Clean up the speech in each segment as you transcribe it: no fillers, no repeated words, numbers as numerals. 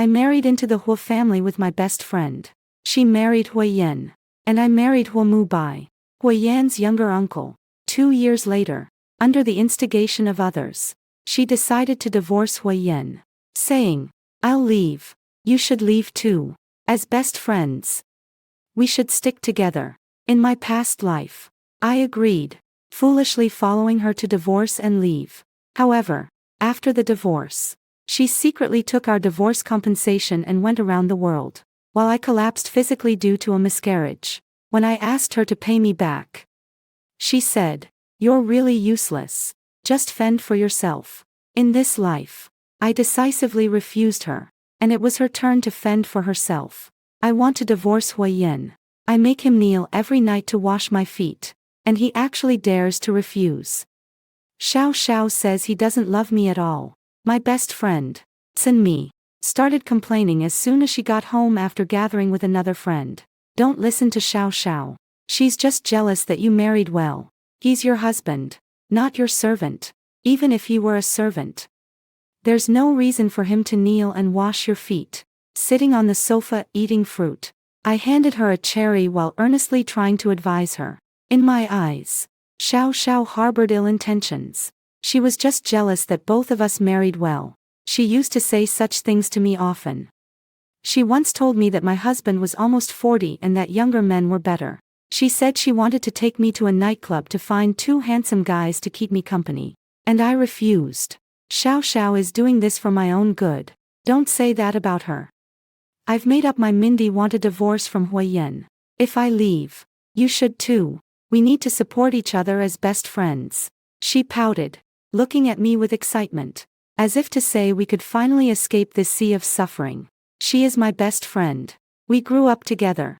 I married into the Hua family with my best friend. She married Hui Yan. And I married Hua Mu Bai, Hui Yan's younger uncle. 2 years later, under the instigation of others, she decided to divorce Hui Yan, saying, "I'll leave. You should leave too. As best friends, we should stick together." In my past life, I agreed, foolishly following her to divorce and leave. However, after the divorce, she secretly took our divorce compensation and went around the world, while I collapsed physically due to a miscarriage. When I asked her to pay me back, she said, "You're really useless. Just fend for yourself." In this life, I decisively refused her, and it was her turn to fend for herself. I want to divorce Hui Yan. I make him kneel every night to wash my feet, and he actually dares to refuse. Xiao Xiao says he doesn't love me at all. My best friend, Tsin Mi, started complaining as soon as she got home after gathering with another friend. Don't listen to Xiao Xiao. She's just jealous that you married well. He's your husband, not your servant. Even if he were a servant, there's no reason for him to kneel and wash your feet, sitting on the sofa eating fruit. I handed her a cherry while earnestly trying to advise her. In my eyes, Xiao Xiao harbored ill intentions. She was just jealous that both of us married well. She used to say such things to me often. She once told me that my husband was almost 40 and that younger men were better. She said she wanted to take me to a nightclub to find 2 handsome guys to keep me company. And I refused. Xiao Xiao is doing this for my own good. Don't say that about her. I've made up my mind. Want a divorce from Hui Yan. If I leave, you should too. We need to support each other as best friends. She pouted, looking at me with excitement, as if to say we could finally escape this sea of suffering. She is my best friend. We grew up together,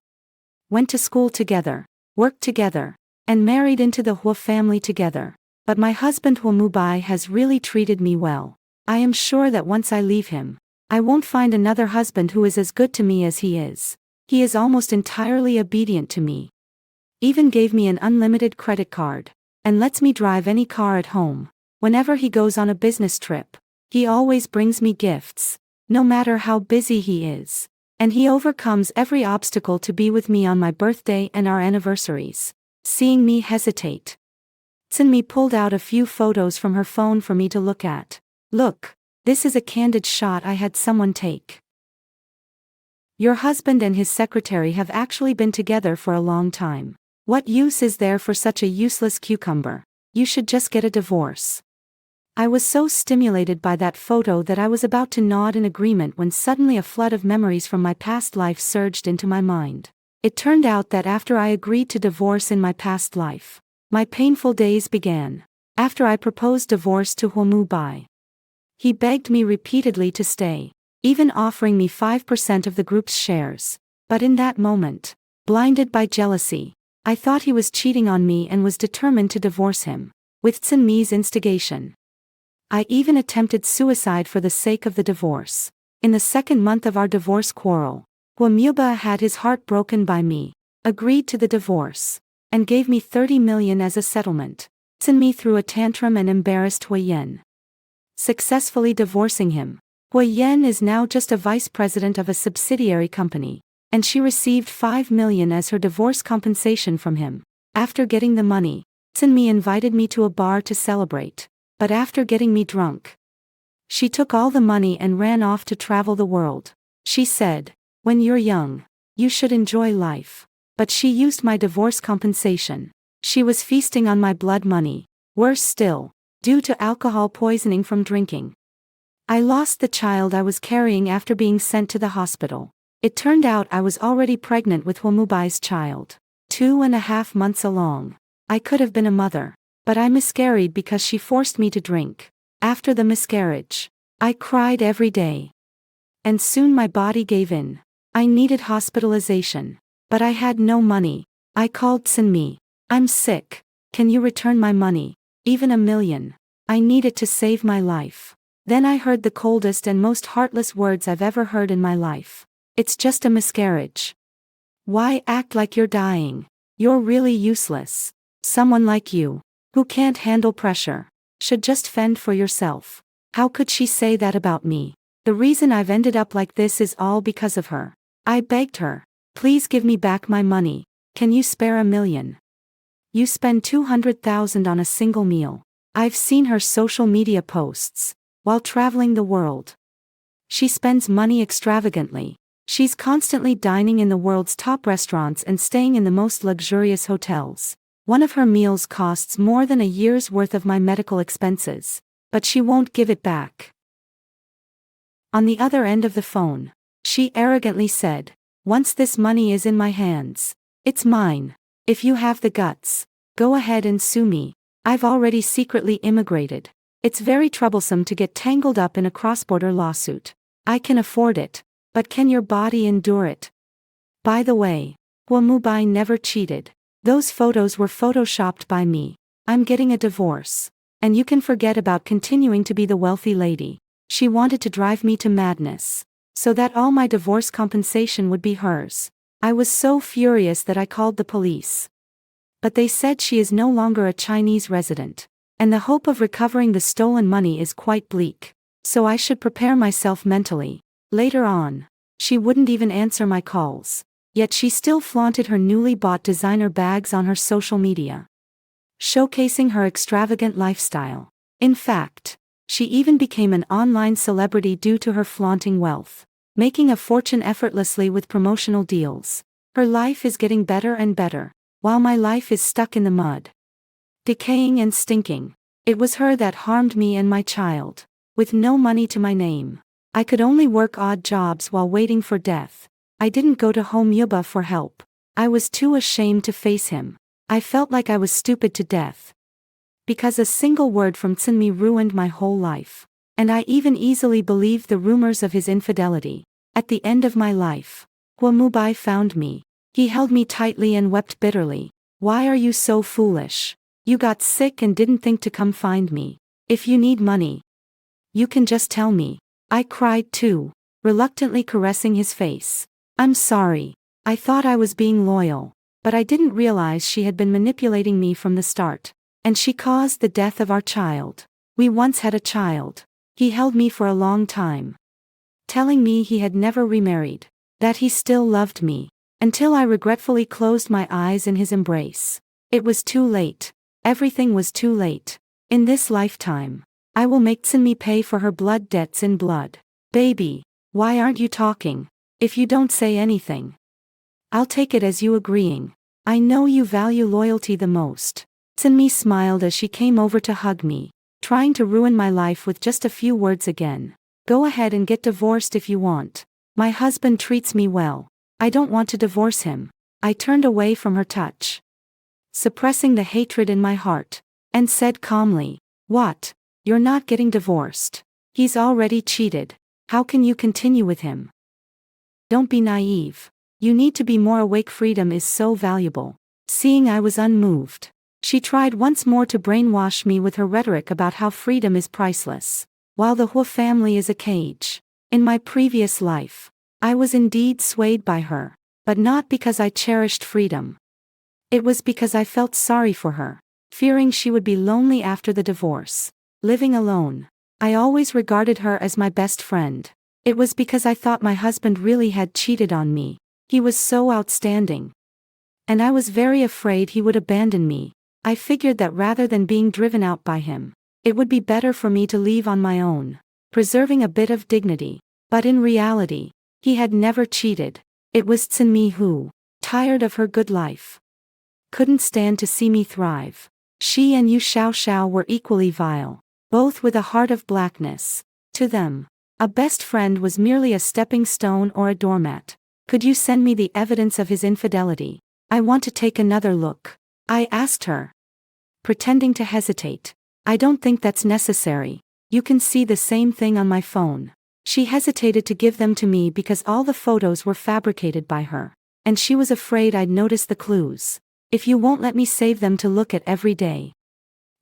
went to school together, worked together, and married into the Hua family together. But my husband Hua Mu Bai has really treated me well. I am sure that once I leave him, I won't find another husband who is as good to me as he is. He is almost entirely obedient to me. Even gave me an unlimited credit card, and lets me drive any car at home. Whenever he goes on a business trip, he always brings me gifts, no matter how busy he is. And he overcomes every obstacle to be with me on my birthday and our anniversaries. Seeing me hesitate, Tsin Mi pulled out a few photos from her phone for me to look at. Look, this is a candid shot I had someone take. Your husband and his secretary have actually been together for a long time. What use is there for such a useless cucumber? You should just get a divorce. I was so stimulated by that photo that I was about to nod in agreement when suddenly a flood of memories from my past life surged into my mind. It turned out that after I agreed to divorce in my past life, my painful days began. After I proposed divorce to Hua Mu Bai, he begged me repeatedly to stay, even offering me 5% of the group's shares. But in that moment, blinded by jealousy, I thought he was cheating on me and was determined to divorce him. With Tsin Mi's instigation, I even attempted suicide for the sake of the divorce. In the second month of our divorce quarrel, Hua Mu Bai had his heart broken by me, agreed to the divorce, and gave me 30 million as a settlement. Tsin Mi threw a tantrum and embarrassed Hui Yan, successfully divorcing him. Hui Yan is now just a vice president of a subsidiary company, and she received 5 million as her divorce compensation from him. After getting the money, Tsin Mi invited me to a bar to celebrate, but after getting me drunk, she took all the money and ran off to travel the world. She said, "When you're young, you should enjoy life." But she used my divorce compensation. She was feasting on my blood money. Worse still, due to alcohol poisoning from drinking, I lost the child I was carrying after being sent to the hospital. It turned out I was already pregnant with Hua Mu Bai's child, 2.5 months along. I could have been a mother, but I miscarried because she forced me to drink. After the miscarriage, I cried every day, and soon my body gave in. I needed hospitalization, but I had no money. I called Tsin Mi. "I'm sick. Can you return my money? Even 1 million. I need it to save my life." Then I heard the coldest and most heartless words I've ever heard in my life. "It's just a miscarriage. Why act like you're dying? You're really useless. Someone like you, who can't handle pressure, should just fend for yourself." How could she say that about me? The reason I've ended up like this is all because of her. I begged her. Please give me back my money. Can you spare $1 million? You spend $200,000 on a single meal. I've seen her social media posts. While traveling the world. She spends money extravagantly. She's constantly dining in the world's top restaurants and staying in the most luxurious hotels. One of her meals costs more than a year's worth of my medical expenses. But she won't give it back. On the other end of the phone, she arrogantly said, "Once this money is in my hands, it's mine. If you have the guts, go ahead and sue me. I've already secretly immigrated. It's very troublesome to get tangled up in a cross-border lawsuit. I can afford it, but can your body endure it? By the way, Mubai never cheated. Those photos were photoshopped by me. I'm getting a divorce. And you can forget about continuing to be the wealthy lady. She wanted to drive me to madness, so that all my divorce compensation would be hers. I was so furious that I called the police. But they said she is no longer a Chinese resident, and the hope of recovering the stolen money is quite bleak, so I should prepare myself mentally." Later on, she wouldn't even answer my calls, yet she still flaunted her newly bought designer bags on her social media, showcasing her extravagant lifestyle. In fact, she even became an online celebrity due to her flaunting wealth, making a fortune effortlessly with promotional deals. Her life is getting better and better, while my life is stuck in the mud, decaying and stinking. It was her that harmed me and my child. With no money to my name, I could only work odd jobs while waiting for death. I didn't go to Home Yuba for help. I was too ashamed to face him. I felt like I was stupid to death. Because a single word from Tsinmi ruined my whole life. And I even easily believed the rumors of his infidelity. At the end of my life, Mubai found me. He held me tightly and wept bitterly. "Why are you so foolish? You got sick and didn't think to come find me. If you need money, you can just tell me." I cried too, reluctantly caressing his face. "I'm sorry. I thought I was being loyal, but I didn't realize she had been manipulating me from the start. And she caused the death of our child. We once had a child. He held me for a long time, telling me he had never remarried, that he still loved me, until I regretfully closed my eyes in his embrace. It was too late. Everything was too late. In this lifetime, I will make Tsinmi pay for her blood debts in blood." "Baby, why aren't you talking? If you don't say anything, I'll take it as you agreeing. I know you value loyalty the most." Tsinmi smiled as she came over to hug me, trying to ruin my life with just a few words again. "Go ahead and get divorced if you want. My husband treats me well. I don't want to divorce him." I turned away from her touch, suppressing the hatred in my heart, and said calmly, "What? You're not getting divorced. He's already cheated. How can you continue with him? Don't be naive. You need to be more awake. Freedom is so valuable." Seeing I was unmoved, she tried once more to brainwash me with her rhetoric about how freedom is priceless, while the Hua family is a cage. In my previous life, I was indeed swayed by her, but not because I cherished freedom. It was because I felt sorry for her, fearing she would be lonely after the divorce, living alone. I always regarded her as my best friend. It was because I thought my husband really had cheated on me. He was so outstanding. And I was very afraid he would abandon me. I figured that rather than being driven out by him, it would be better for me to leave on my own, preserving a bit of dignity. But in reality, he had never cheated. It was Tsinmi who, tired of her good life, couldn't stand to see me thrive. She and Yu Xiao were equally vile, both with a heart of blackness. To them, a best friend was merely a stepping stone or a doormat. "Could you send me the evidence of his infidelity? I want to take another look," I asked her, pretending to hesitate. "I don't think that's necessary. You can see the same thing on my phone." She hesitated to give them to me because all the photos were fabricated by her, and she was afraid I'd notice the clues. "If you won't let me save them to look at every day,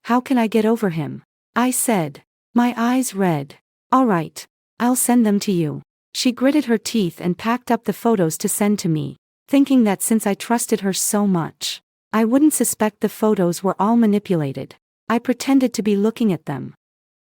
how can I get over him?" I said, my eyes red. "All right, I'll send them to you." She gritted her teeth and packed up the photos to send to me, thinking that since I trusted her so much, I wouldn't suspect the photos were all manipulated. I pretended to be looking at them,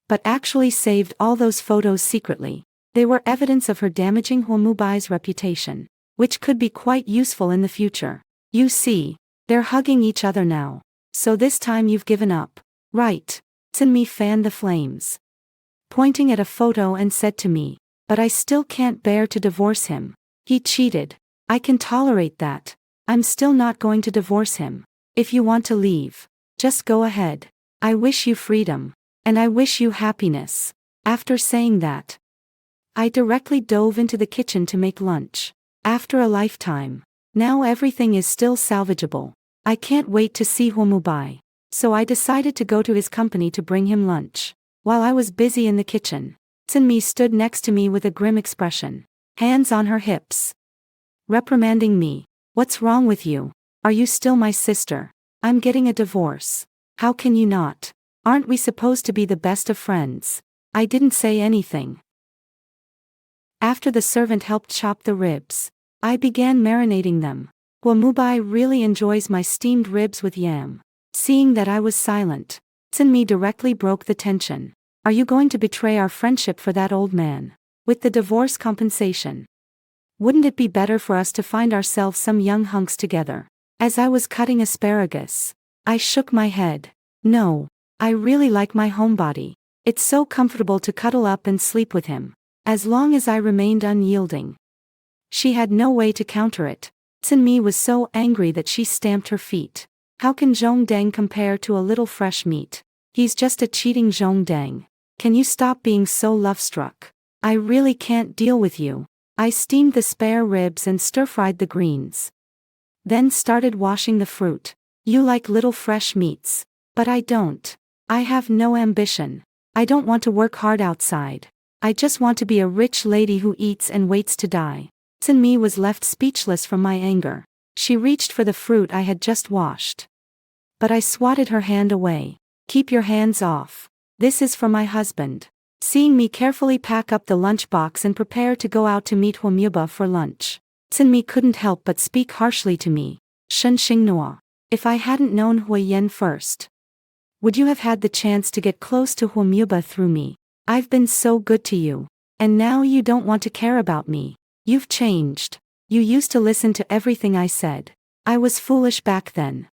but actually saved all those photos secretly. They were evidence of her damaging Huomubai's reputation, which could be quite useful in the future. You see, they're hugging each other now. So this time you've given up, right? Sunmi fanned the flames, pointing at a photo, and said to me, but I still can't bear to divorce him. He cheated. I can tolerate that. I'm still not going to divorce him. If you want to leave, just go ahead. I wish you freedom. And I wish you happiness. After saying that, I directly dove into the kitchen to make lunch. After a lifetime, now everything is still salvageable. I can't wait to see Huomubai. So I decided to go to his company to bring him lunch. While I was busy in the kitchen, Sunmi stood next to me with a grim expression, hands on her hips, reprimanding me. What's wrong with you? Are you still my sister? I'm getting a divorce. How can you not? Aren't we supposed to be the best of friends? I didn't say anything. After the servant helped chop the ribs, I began marinating them. Huomubai really enjoys my steamed ribs with yam. Seeing that I was silent, Sunmi directly broke the tension. Are you going to betray our friendship for that old man? With the divorce compensation? Wouldn't it be better for us to find ourselves some young hunks together? As I was cutting asparagus, I shook my head. No, I really like my homebody. It's so comfortable to cuddle up and sleep with him. As long as I remained unyielding. She had no way to counter it. Sunmi was so angry that she stamped her feet. How can Zhongdang compare to a little fresh meat? He's just a cheating Zhongdang. Can you stop being so love-struck? I really can't deal with you. I steamed the spare ribs and stir-fried the greens. Then started washing the fruit. You like little fresh meats. But I don't. I have no ambition. I don't want to work hard outside. I just want to be a rich lady who eats and waits to die. Sunmi was left speechless from my anger. She reached for the fruit I had just washed. But I swatted her hand away. Keep your hands off. This is for my husband. Seeing me carefully pack up the lunchbox and prepare to go out to meet Huomuba for lunch, Sunmi couldn't help but speak harshly to me. Shen Xingnua. If I hadn't known Huoyen first, would you have had the chance to get close to Huomuba through me? I've been so good to you. And now you don't want to care about me. You've changed. You used to listen to everything I said. I was foolish back then.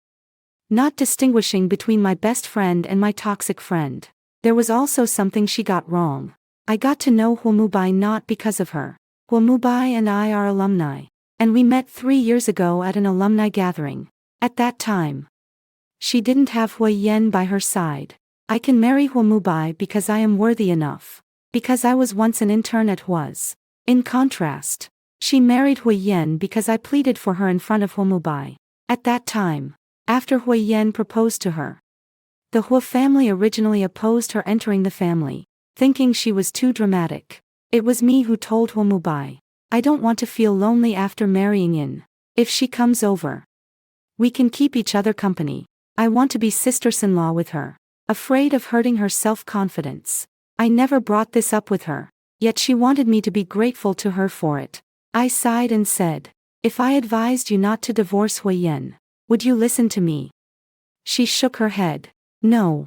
Not distinguishing between my best friend and my toxic friend. There was also something she got wrong. I got to know Huomubai not because of her. Huomubai and I are alumni. And we met 3 years ago at an alumni gathering. At that time, she didn't have Huoyen by her side. I can marry Huomubai because I am worthy enough. Because I was once an intern at Hua's. In contrast, she married Huoyen because I pleaded for her in front of Huomubai. At that time, after Huoyen proposed to her, the Hua family originally opposed her entering the family, thinking she was too dramatic. It was me who told Huomubai, I don't want to feel lonely after marrying in. If she comes over, we can keep each other company. I want to be sisters-in-law with her. Afraid of hurting her self-confidence, I never brought this up with her, yet she wanted me to be grateful to her for it. I sighed and said, if I advised you not to divorce Huoyen, would you listen to me? She shook her head. No.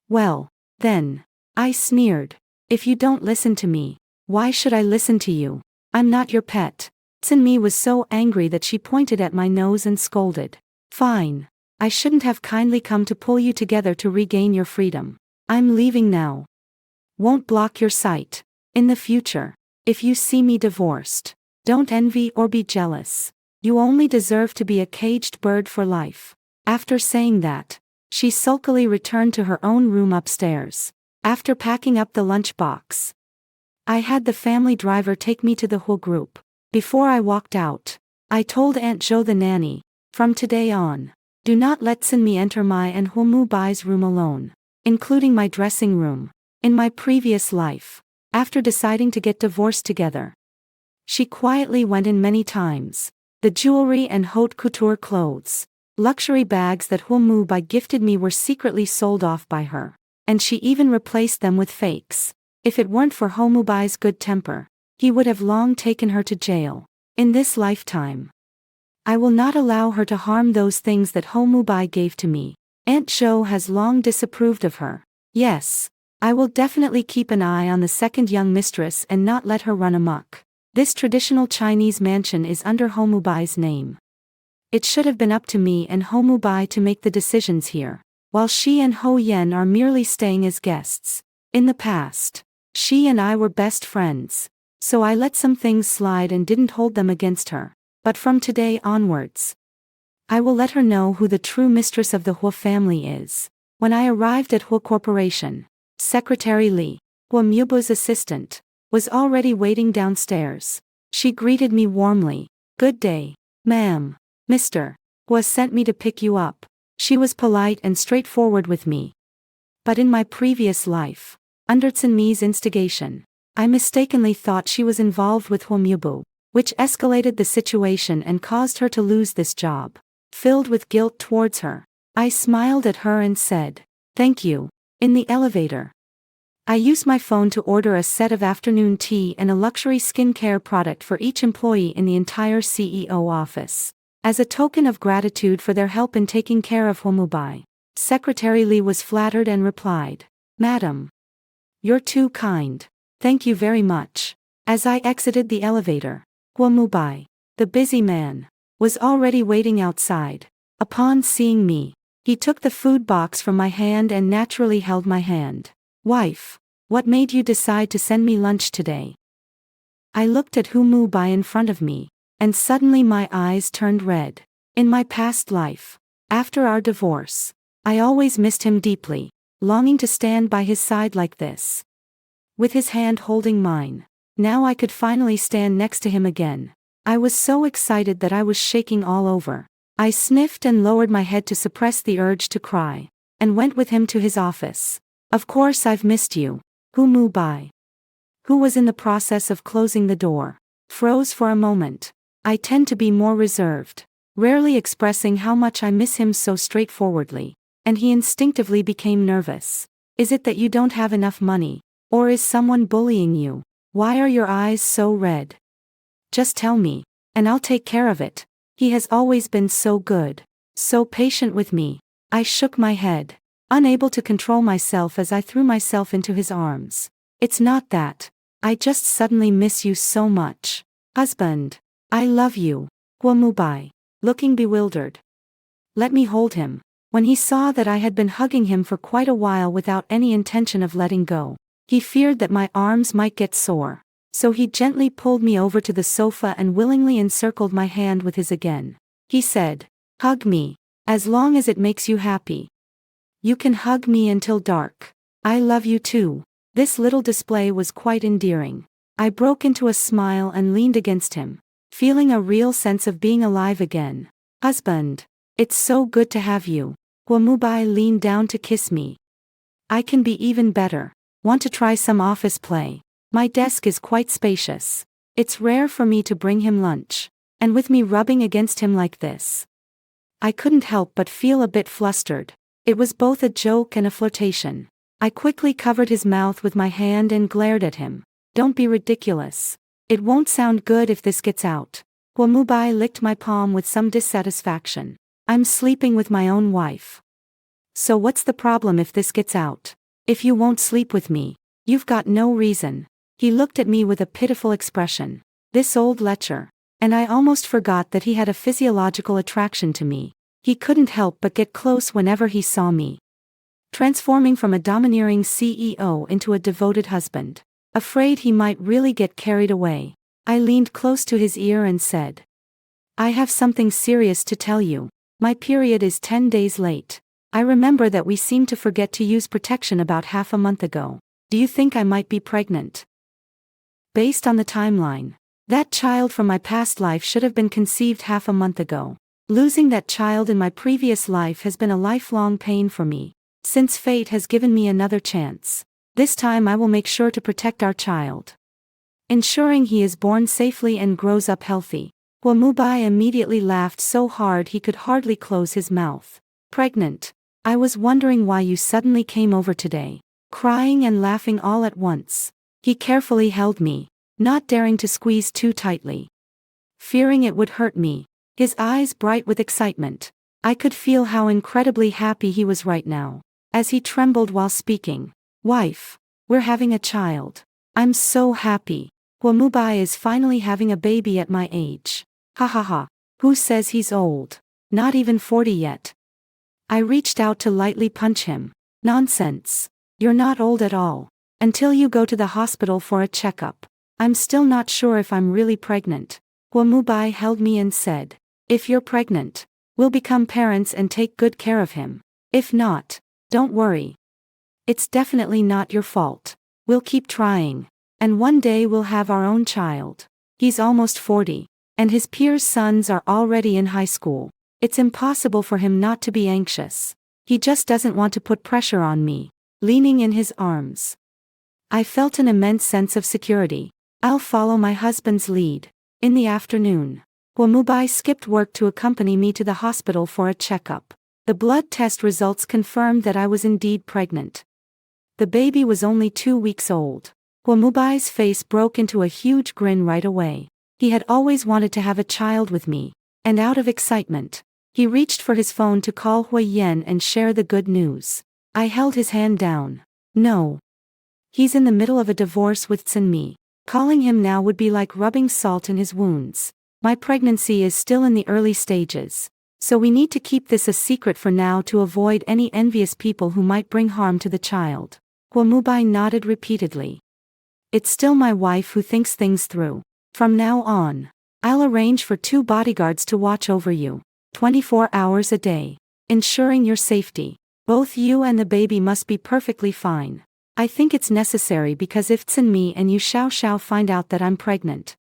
Well, then, I sneered. If you don't listen to me, why should I listen to you? I'm not your pet. Sunmi was so angry that she pointed at my nose and scolded. Fine. I shouldn't have kindly come to pull you together to regain your freedom. I'm leaving now. Won't block your sight. In the future, if you see me divorced, don't envy or be jealous. You only deserve to be a caged bird for life. After saying that, she sulkily returned to her own room upstairs. After packing up the lunchbox, I had the family driver take me to the Hua group. Before I walked out, I told Aunt Jo the nanny, from today on, do not let Sunmi enter my and Huomubai's room alone, including my dressing room. In my previous life, after deciding to get divorced together, she quietly went in many times. The jewelry and haute couture clothes, luxury bags that Huomubai gifted me were secretly sold off by her, and she even replaced them with fakes. If it weren't for Huomubai's good temper, he would have long taken her to jail. In this lifetime, I will not allow her to harm those things that Huomubai gave to me. Aunt Jo has long disapproved of her. Yes, I will definitely keep an eye on the second young mistress and not let her run amok. This traditional Chinese mansion is under Homubai's name. It should have been up to me and Homubai to make the decisions here, while she and Ho Yen are merely staying as guests. In the past, she and I were best friends, so I let some things slide and didn't hold them against her. But from today onwards, I will let her know who the true mistress of the Hua family is. When I arrived at Hua Corporation, Secretary Li, Hua Mubu's assistant, was already waiting downstairs. She greeted me warmly. "Good day, ma'am. Mr. Hua sent me to pick you up." She was polite and straightforward with me. But in my previous life, under Tsunmi's instigation, I mistakenly thought she was involved with Hua Mubu, which escalated the situation and caused her to lose this job. Filled with guilt towards her, I smiled at her and said, "Thank you." In the elevator, I used my phone to order a set of afternoon tea and a luxury skincare product for each employee in the entire CEO office. As a token of gratitude for their help in taking care of Homubai, Secretary Li was flattered and replied, "Madam, you're too kind. Thank you very much." As I exited the elevator, Homubai, the busy man, was already waiting outside. Upon seeing me, he took the food box from my hand and naturally held my hand. "Wife, what made you decide to send me lunch today?" I looked at Homubai in front of me, and suddenly my eyes turned red. In my past life, after our divorce, I always missed him deeply, longing to stand by his side like this, with his hand holding mine. Now I could finally stand next to him again. I was so excited that I was shaking all over. I sniffed and lowered my head to suppress the urge to cry, and went with him to his office. "Of course I've missed you." Homubai, who was in the process of closing the door, froze for a moment. I tend to be more reserved, rarely expressing how much I miss him so straightforwardly, and he instinctively became nervous. "Is it that you don't have enough money, or is someone bullying you? Why are your eyes so red? Just tell me, and I'll take care of it." He has always been so good, so patient with me. I shook my head, unable to control myself as I threw myself into his arms. "It's not that. I just suddenly miss you so much. Husband, I love you." Homubai, looking bewildered, let me hold him. When he saw that I had been hugging him for quite a while without any intention of letting go, he feared that my arms might get sore. So he gently pulled me over to the sofa and willingly encircled my hand with his again. He said, "Hug me, as long as it makes you happy. You can hug me until dark. I love you too." This little display was quite endearing. I broke into a smile and leaned against him, feeling a real sense of being alive again. "Husband, it's so good to have you." Homubai leaned down to kiss me. "I can be even better. Want to try some office play? My desk is quite spacious. It's rare for me to bring him lunch, and with me rubbing against him like this, I couldn't help but feel a bit flustered. It was both a joke and a flirtation. I quickly covered his mouth with my hand and glared at him. "Don't be ridiculous. It won't sound good if this gets out." Homubai licked my palm with some dissatisfaction. "I'm sleeping with my own wife. So what's the problem if this gets out? If you won't sleep with me, you've got no reason." He looked at me with a pitiful expression. This old lecher. And I almost forgot that he had a physiological attraction to me. He couldn't help but get close whenever he saw me, transforming from a domineering CEO into a devoted husband. Afraid he might really get carried away, I leaned close to his ear and said, "I have something serious to tell you. My period is 10 days late. I remember that we seemed to forget to use protection about half a month ago. Do you think I might be pregnant?" Based on the timeline, that child from my past life should have been conceived half a month ago. Losing that child in my previous life has been a lifelong pain for me. Since fate has given me another chance, this time I will make sure to protect our child, ensuring he is born safely and grows up healthy. Homubai immediately laughed so hard he could hardly close his mouth. "Pregnant? I was wondering why you suddenly came over today." Crying and laughing all at once, he carefully held me, not daring to squeeze too tightly, fearing it would hurt me, his eyes bright with excitement. I could feel how incredibly happy he was right now. As he trembled while speaking, Wife, we're having a child. I'm so happy. Mubai is finally having a baby at my age. Ha ha ha. Who says he's old? Not even 40 yet. I reached out to lightly punch him. Nonsense. You're not old at all. Until you go to the hospital for a checkup. I'm still not sure if I'm really pregnant. Mubai held me and said, if you're pregnant, we'll become parents and take good care of him. If not, don't worry. It's definitely not your fault. We'll keep trying. And one day we'll have our own child. He's almost 40. And his peers' sons are already in high school. It's impossible for him not to be anxious. He just doesn't want to put pressure on me. Leaning in his arms, I felt an immense sense of security. I'll follow my husband's lead. In the afternoon, Mubai skipped work to accompany me to the hospital for a checkup. The blood test results confirmed that I was indeed pregnant. The baby was only 2 weeks old. Mubai's face broke into a huge grin right away. He had always wanted to have a child with me, and out of excitement, he reached for his phone to call Huiyen and share the good news. I held his hand down. No. He's in the middle of a divorce with Tsinmi. Calling him now would be like rubbing salt in his wounds. My pregnancy is still in the early stages, so we need to keep this a secret for now to avoid any envious people who might bring harm to the child. Mubai nodded repeatedly. It's still my wife who thinks things through. From now on, I'll arrange for 2 bodyguards to watch over you, 24 hours a day, ensuring your safety. Both you and the baby must be perfectly fine. I think it's necessary because if Tsinmi and you Xiao find out that I'm pregnant,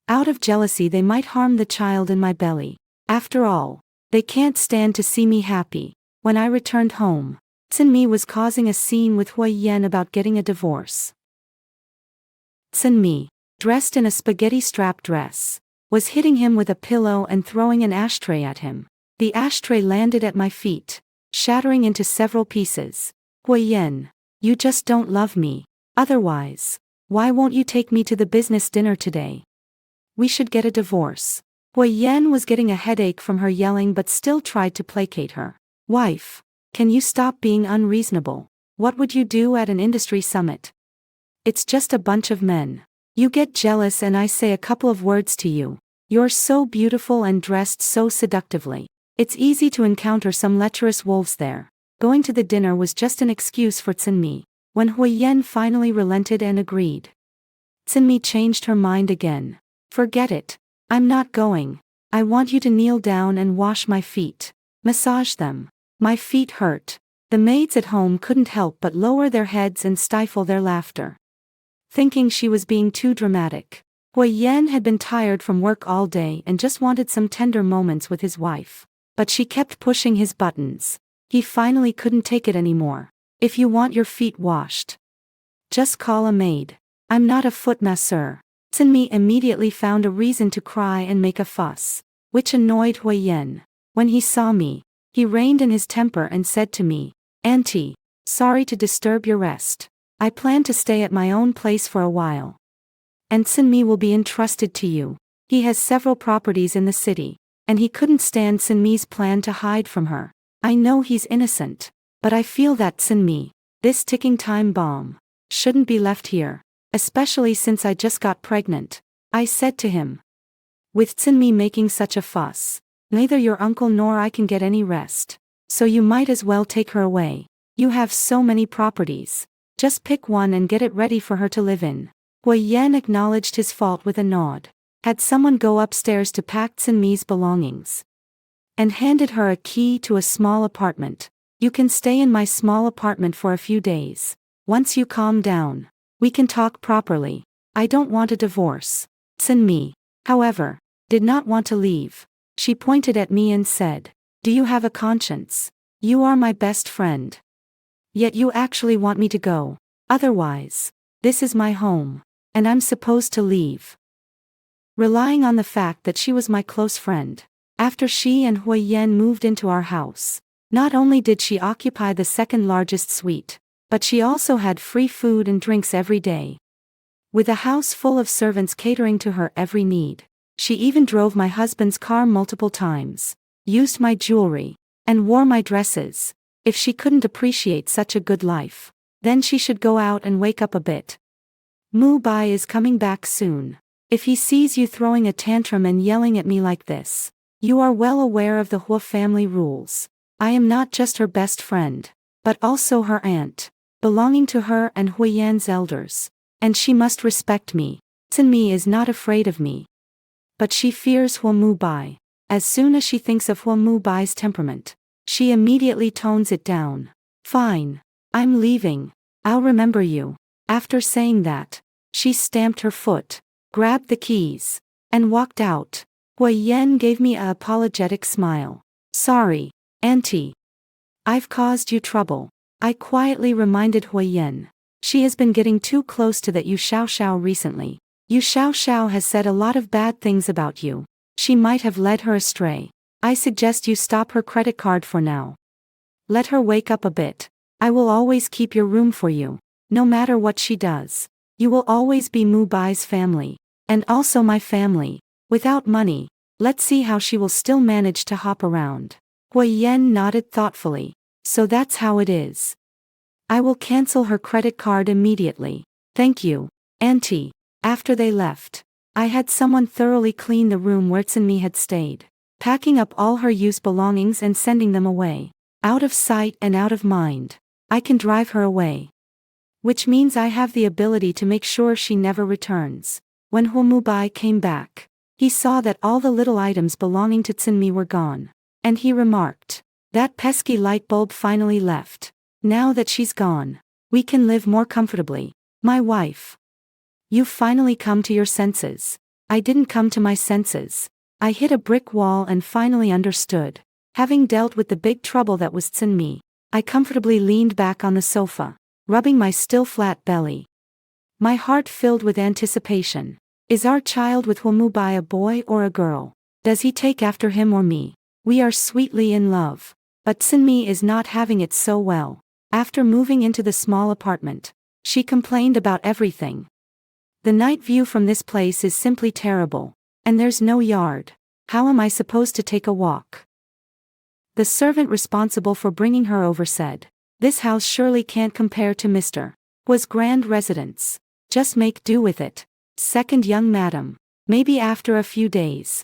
out of jealousy they might harm the child in my belly. After all, they can't stand to see me happy. When I returned home, Tsinmi was causing a scene with Huiyen about getting a divorce. Tsinmi, dressed in a spaghetti strap dress, was hitting him with a pillow and throwing an ashtray at him. The ashtray landed at my feet, shattering into several pieces. Huiyen, you just don't love me. Otherwise, why won't you take me to the business dinner today? We should get a divorce. Huiyen was getting a headache from her yelling but still tried to placate her. Wife, can you stop being unreasonable? What would you do at an industry summit? It's just a bunch of men. You get jealous and I say a couple of words to you. You're so beautiful and dressed so seductively. It's easy to encounter some lecherous wolves there. Going to the dinner was just an excuse for Tsinmi. When Huiyen finally relented and agreed, Tsinmi changed her mind again. Forget it. I'm not going. I want you to kneel down and wash my feet. Massage them. My feet hurt. The maids at home couldn't help but lower their heads and stifle their laughter, thinking she was being too dramatic. Huiyen had been tired from work all day and just wanted some tender moments with his wife. But she kept pushing his buttons. He finally couldn't take it anymore. If you want your feet washed, just call a maid. I'm not a foot masseur. Tsinmi immediately found a reason to cry and make a fuss, which annoyed Huiyen. When he saw me, he reined in his temper and said to me, Auntie, sorry to disturb your rest. I plan to stay at my own place for a while. And Tsinmi will be entrusted to you. He has several properties in the city, and he couldn't stand Tsinmi's plan to hide from her. I know he's innocent, but I feel that Tsinmi, this ticking time bomb, shouldn't be left here, especially since I just got pregnant. I said to him, with Tsinmi making such a fuss, neither your uncle nor I can get any rest, so you might as well take her away. You have so many properties. Just pick one and get it ready for her to live in. Huiyen acknowledged his fault with a nod, had someone go upstairs to pack Tsinmi's belongings, and handed her a key to a small apartment. You can stay in my small apartment for a few days. Once you calm down, we can talk properly. I don't want a divorce. Tsinmi, however, did not want to leave. She pointed at me and said, do you have a conscience? You are my best friend. Yet you actually want me to go. Otherwise, this is my home, and I'm supposed to leave. Relying on the fact that she was my close friend, after she and Huiyen moved into our house, not only did she occupy the second largest suite, but she also had free food and drinks every day. With a house full of servants catering to her every need, she even drove my husband's car multiple times, used my jewelry, and wore my dresses. If she couldn't appreciate such a good life, Then she should go out and wake up a bit. Mu Bai is coming back soon. If he sees you throwing a tantrum and yelling at me like this, you are well aware of the Hua family rules. I am not just her best friend, but also her aunt, belonging to her and Huiyan's elders. And she must respect me. Tsinmi is not afraid of me. But she fears Hua Mu Bai. As soon as she thinks of Hua Mu Bai's temperament, she immediately tones it down. Fine. I'm leaving. I'll remember you. After saying that, she stamped her foot, grabbed the keys, and walked out. Huiyan gave me a apologetic smile. Sorry, Auntie. I've caused you trouble. I quietly reminded Huiyan. She has been getting too close to that Yu Xiaoxiao recently. Yu Xiaoxiao has said a lot of bad things about you. She might have led her astray. I suggest you stop her credit card for now. Let her wake up a bit. I will always keep your room for you. No matter what she does, you will always be Mu Bai's family. And also my family. Without money, let's see how she will still manage to hop around. Huiyan nodded thoughtfully. So that's how it is. I will cancel her credit card immediately. Thank you, Auntie. After they left, I had someone thoroughly clean the room where Tsinmi had stayed, packing up all her used belongings and sending them away. Out of sight and out of mind. I can drive her away. Which means I have the ability to make sure she never returns. When Hua Mu Bai came back, he saw that all the little items belonging to Tsinmi were gone. And he remarked, that pesky light bulb finally left. Now that she's gone, we can live more comfortably. My wife. You've finally come to your senses. I didn't come to my senses. I hit a brick wall and finally understood. Having dealt with the big trouble that was Tsinmi, I comfortably leaned back on the sofa, rubbing my still flat belly. My heart filled with anticipation. Is our child with Hua Mu Bai a boy or a girl? Does he take after him or me? We are sweetly in love. But Tsinmi is not having it so well. After moving into the small apartment, she complained about everything. The night view from this place is simply terrible. And there's no yard. How am I supposed to take a walk? The servant responsible for bringing her over said, this house surely can't compare to Mr. Hua's grand residence. Just make do with it. Second young madam. Maybe after a few days.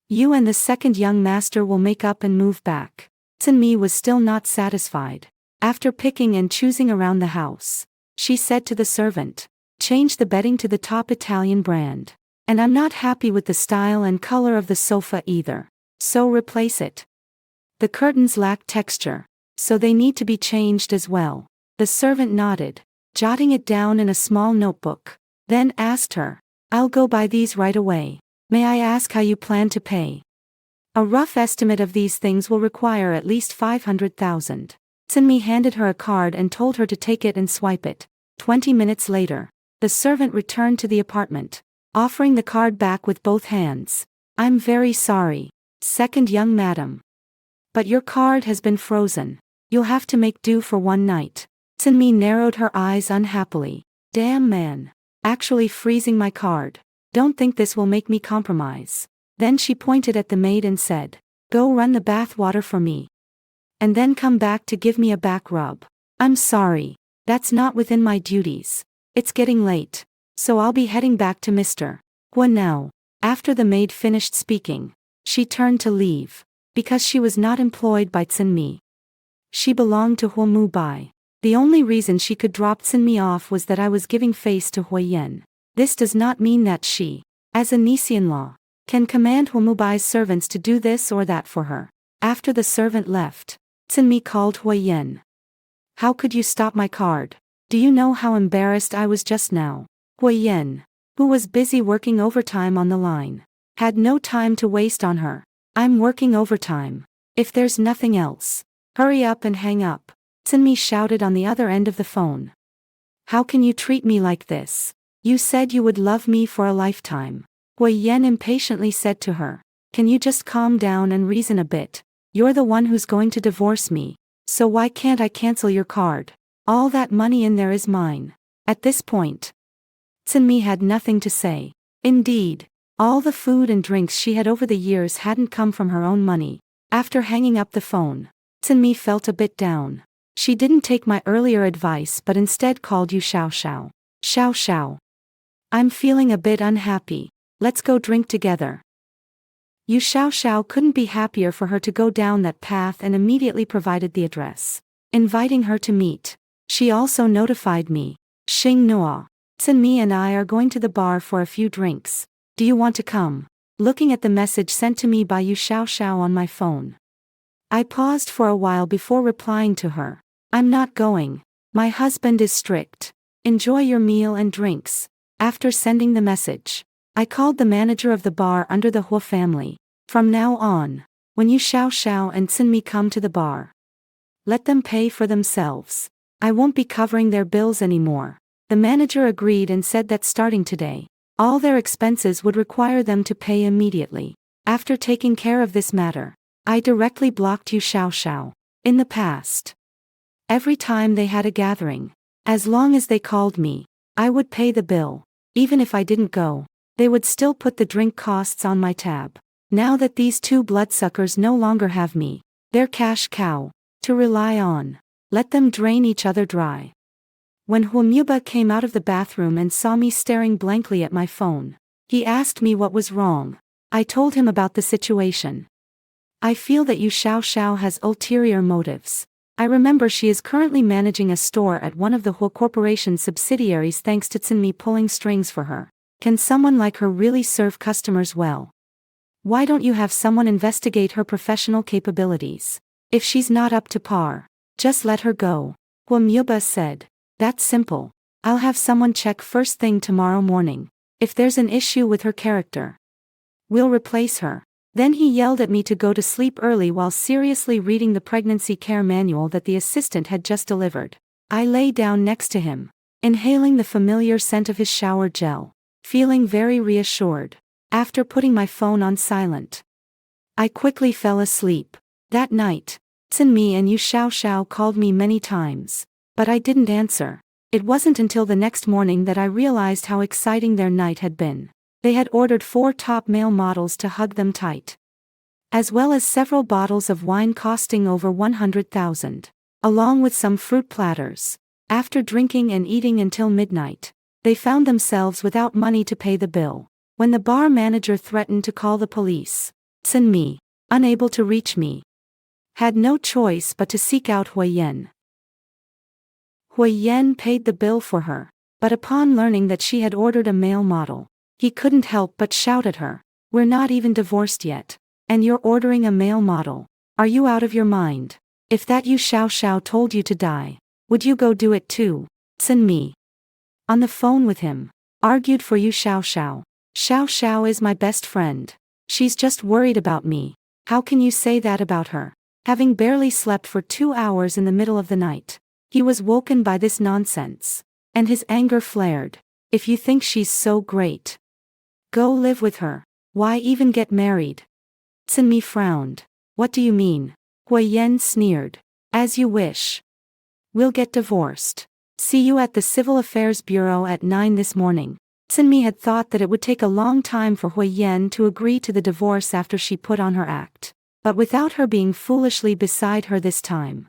You and the second young master will make up and move back. Tsinmi was still not satisfied. After picking and choosing around the house, she said to the servant, change the bedding to the top Italian brand. And I'm not happy with the style and color of the sofa either. So replace it. The curtains lack texture, so they need to be changed as well. The servant nodded, jotting it down in a small notebook, then asked her, I'll go buy these right away. May I ask how you plan to pay? A rough estimate of these things will require at least 500,000. Tsinmi handed her a card and told her to take it and swipe it. 20 minutes later, the servant returned to the apartment, offering the card back with both hands. I'm very sorry, second young madam. But your card has been frozen. You'll have to make do for one night. Tsinmi narrowed her eyes unhappily. Damn man. Actually freezing my card. Don't think this will make me compromise. Then she pointed at the maid and said, go run the bath water for me. And then come back to give me a back rub. I'm sorry. That's not within my duties. It's getting late. So I'll be heading back to Mr. Hua now. After the maid finished speaking, she turned to leave. Because she was not employed by Tsinmi. She belonged to Hua Mu Bai. The only reason she could drop Tsinmi off was that I was giving face to Huiyan. This does not mean that she, as a niece-in-law, can command Hua Mu Bai's servants to do this or that for her. After the servant left, Tsinmi called Huiyan. How could you stop my card? Do you know how embarrassed I was just now? Huiyan, who was busy working overtime on the line, had no time to waste on her. I'm working overtime. If there's nothing else, hurry up and hang up. Tsinmi shouted on the other end of the phone. How can you treat me like this? You said you would love me for a lifetime. Huiyan impatiently said to her. Can you just calm down and reason a bit? You're the one who's going to divorce me. So why can't I cancel your card? All that money in there is mine. At this point, Tsinmi had nothing to say. Indeed, all the food and drinks she had over the years hadn't come from her own money. After hanging up the phone, Tsinmi felt a bit down. She didn't take my earlier advice but instead called you Xiao Xiao. Xiao Xiao. I'm feeling a bit unhappy. Let's go drink together. Yu Xiao Xiao couldn't be happier for her to go down that path and immediately provided the address, inviting her to meet. She also notified me. Xing Nuo. Tsinmi and I are going to the bar for a few drinks. Do you want to come? Looking at the message sent to me by Yu Xiao Xiao on my phone, I paused for a while before replying to her. I'm not going. My husband is strict. Enjoy your meal and drinks. After sending the message, I called the manager of the bar under the Hua family. From now on, when Yu Xiao Xiao and Tsinmi come to the bar, let them pay for themselves. I won't be covering their bills anymore. The manager agreed and said that starting today, all their expenses would require them to pay immediately. After taking care of this matter, I directly blocked Yu Xiao Xiao. In the past, every time they had a gathering, as long as they called me, I would pay the bill. Even if I didn't go, they would still put the drink costs on my tab. Now that these two bloodsuckers no longer have me, their cash cow, to rely on, let them drain each other dry. When Huamuba came out of the bathroom and saw me staring blankly at my phone, he asked me what was wrong. I told him about the situation. I feel that Yu Xiao Xiao has ulterior motives. I remember she is currently managing a store at one of the Hua Corporation's subsidiaries thanks to Tsinmi pulling strings for her. Can someone like her really serve customers well? Why don't you have someone investigate her professional capabilities? If she's not up to par, just let her go. Huamuba said. That's simple. I'll have someone check first thing tomorrow morning. If there's an issue with her character, we'll replace her. Then he yelled at me to go to sleep early while seriously reading the pregnancy care manual that the assistant had just delivered. I lay down next to him, inhaling the familiar scent of his shower gel, feeling very reassured. After putting my phone on silent, I quickly fell asleep. That night, Tsinmi and Yu Xiao Xiao called me many times, but I didn't answer. It wasn't until the next morning that I realized how exciting their night had been. They had ordered 4 top male models to hug them tight, as well as several bottles of wine costing over 100,000, along with some fruit platters. After drinking and eating until midnight, they found themselves without money to pay the bill. When the bar manager threatened to call the police, Tsinmi, unable to reach me, had no choice but to seek out Huayan. Huayan paid the bill for her, but upon learning that she had ordered a male model, he couldn't help but shout at her. We're not even divorced yet, and you're ordering a male model. Are you out of your mind? If that Yu Xiao Xiao told you to die, would you go do it too? Tsinmi, on the phone with him, argued for Yu Xiao Xiao. Xiao Xiao is my best friend. She's just worried about me. How can you say that about her? Having barely slept for 2 hours in the middle of the night, he was woken by this nonsense, and his anger flared. If you think she's so great, go live with her. Why even get married? Tsinmi frowned. What do you mean? Huayan sneered. As you wish. We'll get divorced. See you at the Civil Affairs Bureau at 9 this morning. Tsinmi had thought that it would take a long time for Huayan to agree to the divorce after she put on her act, but without her being foolishly beside her this time,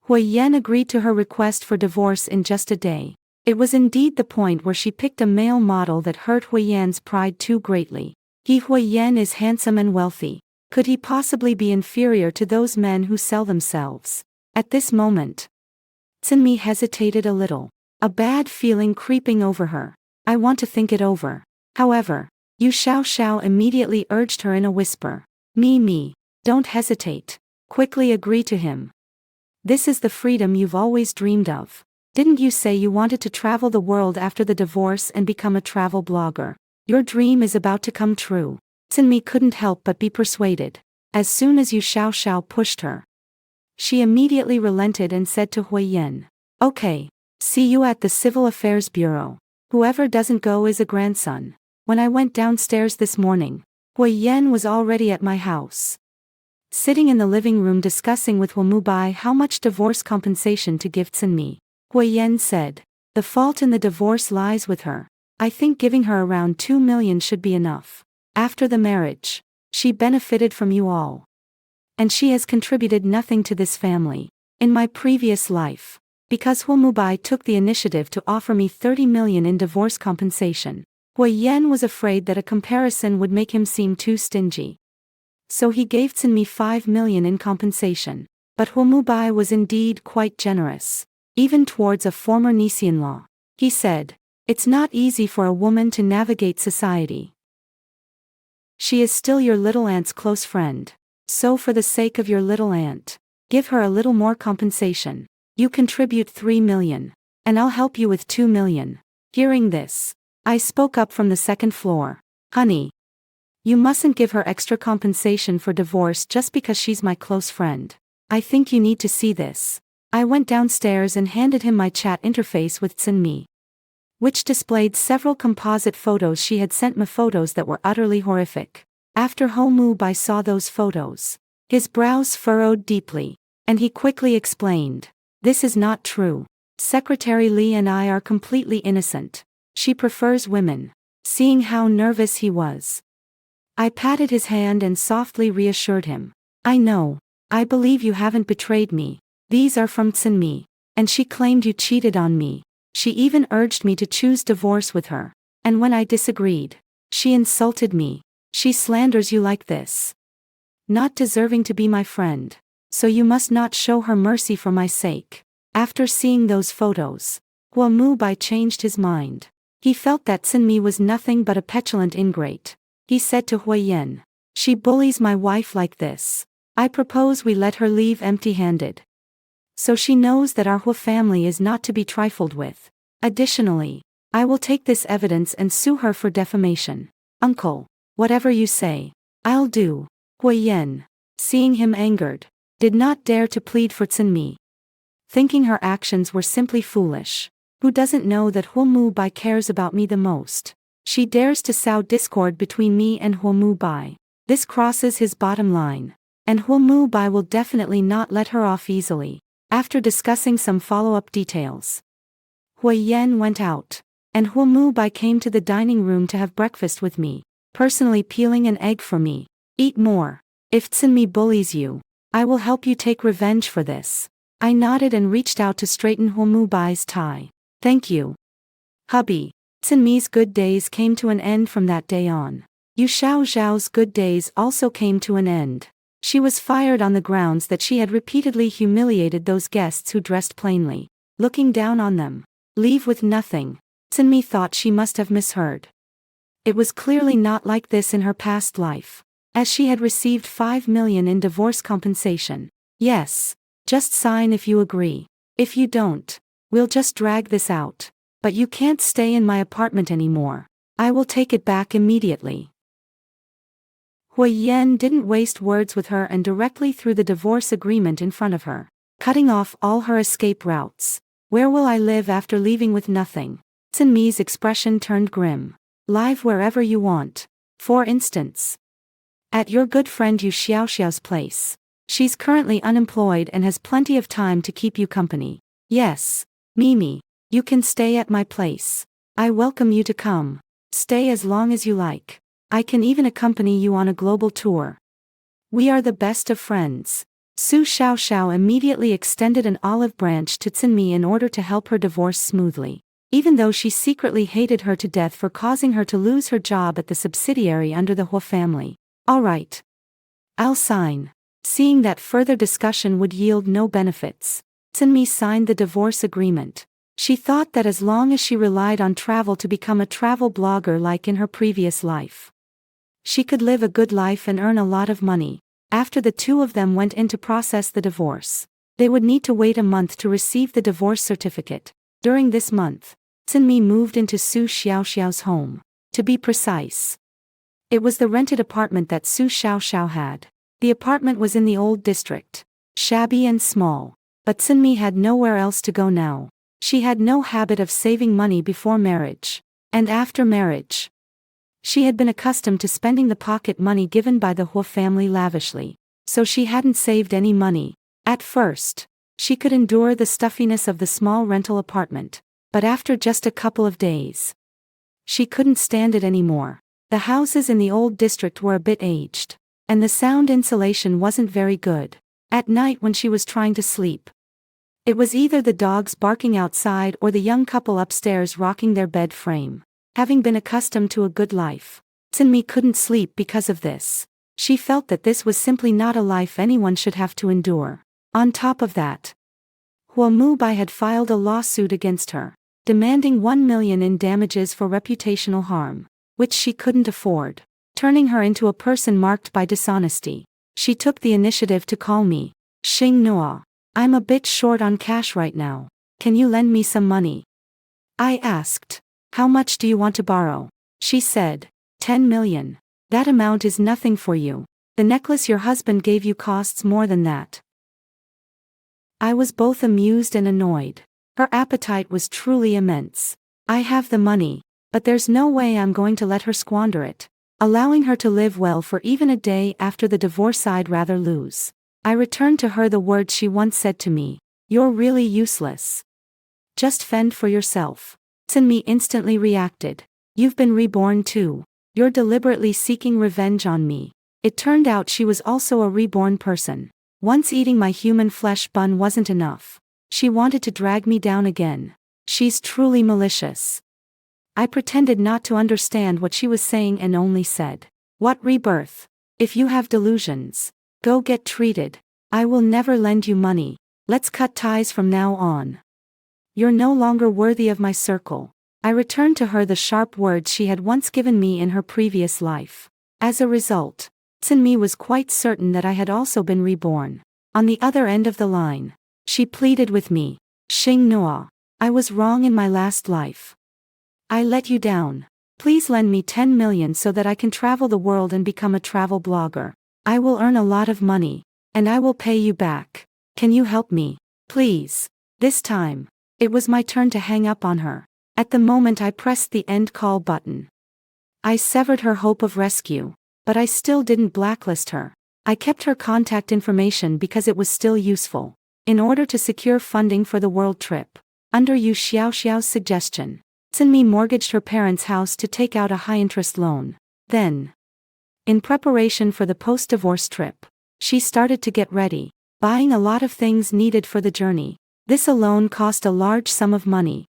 Huayan agreed to her request for divorce in just a day. It was indeed the point where she picked a male model that hurt Huayan's pride too greatly. Huayan is handsome and wealthy. Could he possibly be inferior to those men who sell themselves? At this moment, Tsinmi hesitated a little, a bad feeling creeping over her. I want to think it over. However, Yu Xiao Xiao immediately urged her in a whisper. Me, don't hesitate. Quickly agree to him. This is the freedom you've always dreamed of. Didn't you say you wanted to travel the world after the divorce and become a travel blogger? Your dream is about to come true. Tsinmi couldn't help but be persuaded. As soon as Yu Xiao Xiao pushed her, she immediately relented and said to Huayan, okay, see you at the Civil Affairs Bureau. Whoever doesn't go is a grandson. When I went downstairs this morning, Huayan was already at my house, sitting in the living room discussing with Huamubai how much divorce compensation to give Tsinmi. Huayan said, the fault in the divorce lies with her. I think giving her around 2 million should be enough. After the marriage, she benefited from you all, and she has contributed nothing to this family. In my previous life. Because Hua Mubai took the initiative to offer me 30 million in divorce compensation. Hua Yan was afraid that a comparison would make him seem too stingy. So he gave Tsinmi 5 million in compensation. But Hua Mubai was indeed quite generous. Even towards a former niece-in-law. He said, "It's not easy for a woman to navigate society. She is still your little aunt's close friend. So for the sake of your little aunt, give her a little more compensation. You contribute 3 million. And I'll help you with 2 million. Hearing this, I spoke up from the second floor. "Honey, you mustn't give her extra compensation for divorce just because she's my close friend. I think you need to see this." I went downstairs and handed him my chat interface with Tsinmi, which displayed several composite photos she had sent me, photos that were utterly horrific. After Hua Mubai saw those photos, his brows furrowed deeply, and he quickly explained, "This is not true. Secretary Li and I are completely innocent. She prefers women." Seeing how nervous he was, I patted his hand and softly reassured him. "I know. I believe you haven't betrayed me. These are from Tsinmi. And she claimed you cheated on me. She even urged me to choose divorce with her. And when I disagreed, she insulted me. She slanders you like this. Not deserving to be my friend. So you must not show her mercy for my sake." After seeing those photos, Hua Mubai changed his mind. He felt that Tsinmi was nothing but a petulant ingrate. He said to Hua Yan, "She bullies my wife like this. I propose we let her leave empty-handed. So she knows that our Hua family is not to be trifled with. Additionally, I will take this evidence and sue her for defamation." "Uncle, whatever you say, I'll do." Hua Yan, seeing him angered, did not dare to plead for Tsinmi, thinking her actions were simply foolish. Who doesn't know that Hua Mubai cares about me the most? She dares to sow discord between me and Hua Mubai. This crosses his bottom line. And Hua Mubai will definitely not let her off easily. After discussing some follow-up details, Hua Yan went out, and Hua Mubai came to the dining room to have breakfast with me, personally peeling an egg for me. "Eat more. If Tsinmi bullies you, I will help you take revenge for this." I nodded and reached out to straighten Hua Mubai's tie. "Thank you, hubby." Tsinmi's good days came to an end from that day on. Yu Xiao Zhao's good days also came to an end. She was fired on the grounds that she had repeatedly humiliated those guests who dressed plainly, looking down on them. Leave with nothing. Tsinmi thought she must have misheard. It was clearly not like this in her past life, as she had received 5 million in divorce compensation. "Yes. Just sign if you agree. If you don't, we'll just drag this out. But you can't stay in my apartment anymore. I will take it back immediately." Hua Yan didn't waste words with her and directly threw the divorce agreement in front of her, cutting off all her escape routes. "Where will I live after leaving with nothing?" Tsinmi's expression turned grim. "Live wherever you want. For instance, at your good friend Yu Xiaoxiao's place. She's currently unemployed and has plenty of time to keep you company." "Yes, Mimi, you can stay at my place. I welcome you to come. Stay as long as you like. I can even accompany you on a global tour. We are the best of friends." Su Xiaoxiao immediately extended an olive branch to Tsinmi in order to help her divorce smoothly, even though she secretly hated her to death for causing her to lose her job at the subsidiary under the Hua family. "All right. I'll sign." Seeing that further discussion would yield no benefits, Tsinmi signed the divorce agreement. She thought that as long as she relied on travel to become a travel blogger like in her previous life, she could live a good life and earn a lot of money. After the two of them went in to process the divorce, they would need to wait a month to receive the divorce certificate. During this month, Tsinmi moved into Su Xiaoxiao's home. To be precise, it was the rented apartment that Su Xiaoxiao had. The apartment was in the old district, shabby and small, but Tsinmi had nowhere else to go now. She had no habit of saving money before marriage, and after marriage, she had been accustomed to spending the pocket money given by the Hua family lavishly, so she hadn't saved any money. At first, she could endure the stuffiness of the small rental apartment, but after just a couple of days, she couldn't stand it anymore. The houses in the old district were a bit aged, and the sound insulation wasn't very good. At night when she was trying to sleep, It was either the dogs barking outside or the young couple upstairs rocking their bed frame. Having been accustomed to a good life, Sinmi couldn't sleep because of this. She felt that this was simply not a life anyone should have to endure. On top of that, Huamubai had filed a lawsuit against her, demanding 1 million in damages for reputational harm, which she couldn't afford, turning her into a person marked by dishonesty. She took the initiative to call me. Xing Noa. I'm a bit short on cash right now. Can you lend me some money? I asked. How much do you want to borrow? She said. 10 million. That amount is nothing for you. The necklace your husband gave you costs more than that. I was both amused and annoyed. Her appetite was truly immense. I have the money, but there's no way I'm going to let her squander it. Allowing her to live well for even a day after the divorce I'd rather lose. I returned to her the words she once said to me. You're really useless. Just fend for yourself. Sinmi instantly reacted. You've been reborn too. You're deliberately seeking revenge on me. It turned out she was also a reborn person. Once eating my human flesh bun wasn't enough. She wanted to drag me down again. She's truly malicious. I pretended not to understand what she was saying and only said, what rebirth? If you have delusions, go get treated. I will never lend you money. Let's cut ties from now on. You're no longer worthy of my circle. I returned to her the sharp words she had once given me in her previous life. As a result, Sinmi was quite certain that I had also been reborn. On the other end of the line, she pleaded with me. Xing Noa. I was wrong in my last life. I let you down. Please lend me 10 million so that I can travel the world and become a travel blogger. I will earn a lot of money, and I will pay you back. Can you help me? Please. This time, it was my turn to hang up on her. At the moment I pressed the end call button. I severed her hope of rescue, but I still didn't blacklist her. I kept her contact information because it was still useful. In order to secure funding for the world trip, under Yu Xiaoxiao's suggestion, Sinmi mortgaged her parents' house to take out a high-interest loan. Then, in preparation for the post-divorce trip, she started to get ready, buying a lot of things needed for the journey. This alone cost a large sum of money.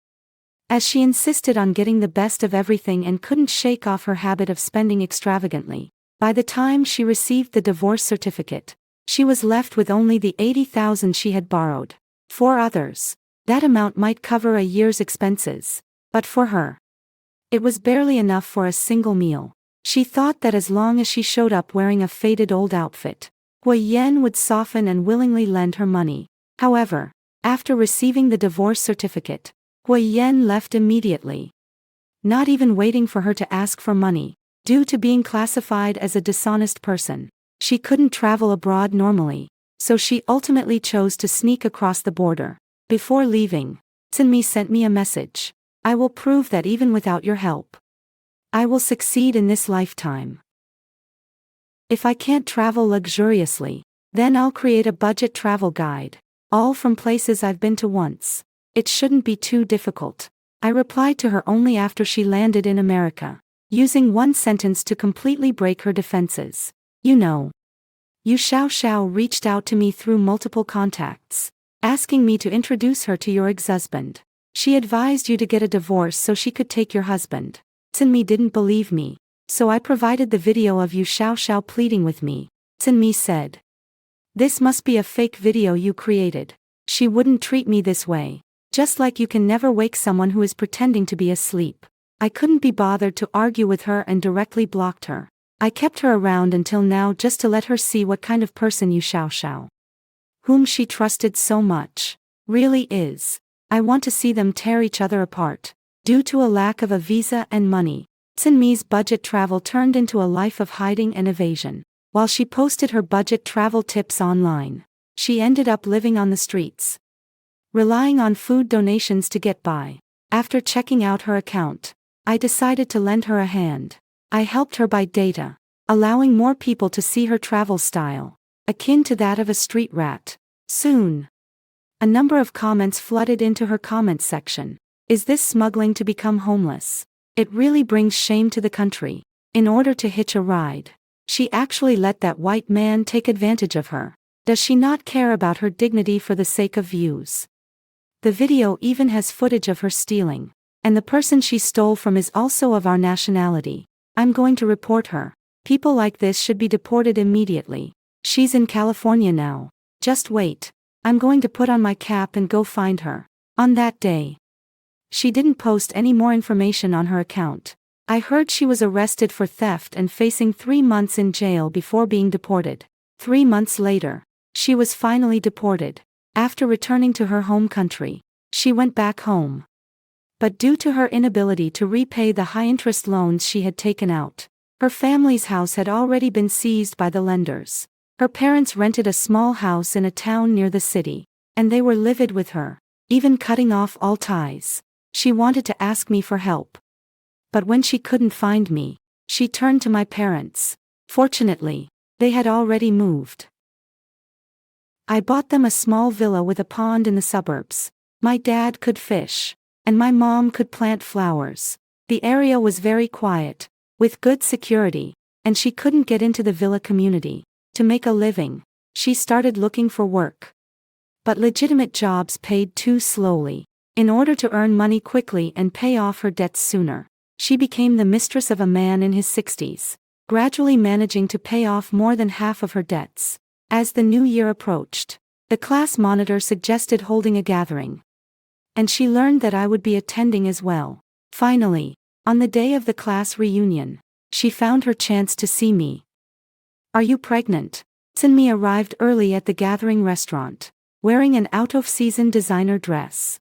As she insisted on getting the best of everything and couldn't shake off her habit of spending extravagantly, by the time she received the divorce certificate, she was left with only the 80,000 she had borrowed. For others, that amount might cover a year's expenses, but for her, it was barely enough for a single meal. She thought that as long as she showed up wearing a faded old outfit, Hui Yan would soften and willingly lend her money. However, after receiving the divorce certificate, Hui Yan left immediately. Not even waiting for her to ask for money. Due to being classified as a dishonest person, she couldn't travel abroad normally, so she ultimately chose to sneak across the border. Before leaving, Sinmi sent me a message. I will prove that even without your help, I will succeed in this lifetime. If I can't travel luxuriously, then I'll create a budget travel guide, all from places I've been to once. It shouldn't be too difficult. I replied to her only after she landed in America, using one sentence to completely break her defenses. You know, Yu Xiaoxiao reached out to me through multiple contacts, asking me to introduce her to your ex-husband. She advised you to get a divorce so she could take your husband. Sinmi didn't believe me, so I provided the video of Yu Xiaoxiao pleading with me. Sinmi said, "This must be a fake video you created. She wouldn't treat me this way. Just like you can never wake someone who is pretending to be asleep." I couldn't be bothered to argue with her and directly blocked her. I kept her around until now just to let her see what kind of person Yu Xiaoxiao, whom she trusted so much, really is. I want to see them tear each other apart. Due to a lack of a visa and money, Sinmi's budget travel turned into a life of hiding and evasion. While she posted her budget travel tips online, she ended up living on the streets, relying on food donations to get by. After checking out her account, I decided to lend her a hand. I helped her buy data, allowing more people to see her travel style, akin to that of a street rat. Soon, a number of comments flooded into her comment section. Is this smuggling to become homeless? It really brings shame to the country. In order to hitch a ride, she actually let that white man take advantage of her. Does she not care about her dignity for the sake of views? The video even has footage of her stealing. And the person she stole from is also of our nationality. I'm going to report her. People like this should be deported immediately. She's in California now. Just wait. I'm going to put on my cap and go find her. On that day, she didn't post any more information on her account. I heard she was arrested for theft and facing 3 months in jail before being deported. 3 months later, she was finally deported. After returning to her home country, she went back home. But due to her inability to repay the high-interest loans she had taken out, her family's house had already been seized by the lenders. Her parents rented a small house in a town near the city, and they were livid with her, even cutting off all ties. She wanted to ask me for help. But when she couldn't find me, she turned to my parents. Fortunately, they had already moved. I bought them a small villa with a pond in the suburbs. My dad could fish, and my mom could plant flowers. The area was very quiet, with good security, and she couldn't get into the villa community. To make a living, she started looking for work. But legitimate jobs paid too slowly. In order to earn money quickly and pay off her debts sooner, she became the mistress of a man in his 60s, gradually managing to pay off more than half of her debts. As the new year approached, the class monitor suggested holding a gathering. And she learned that I would be attending as well. Finally, on the day of the class reunion, she found her chance to see me. "Are you pregnant?" Sunmi arrived early at the gathering restaurant, wearing an out-of-season designer dress.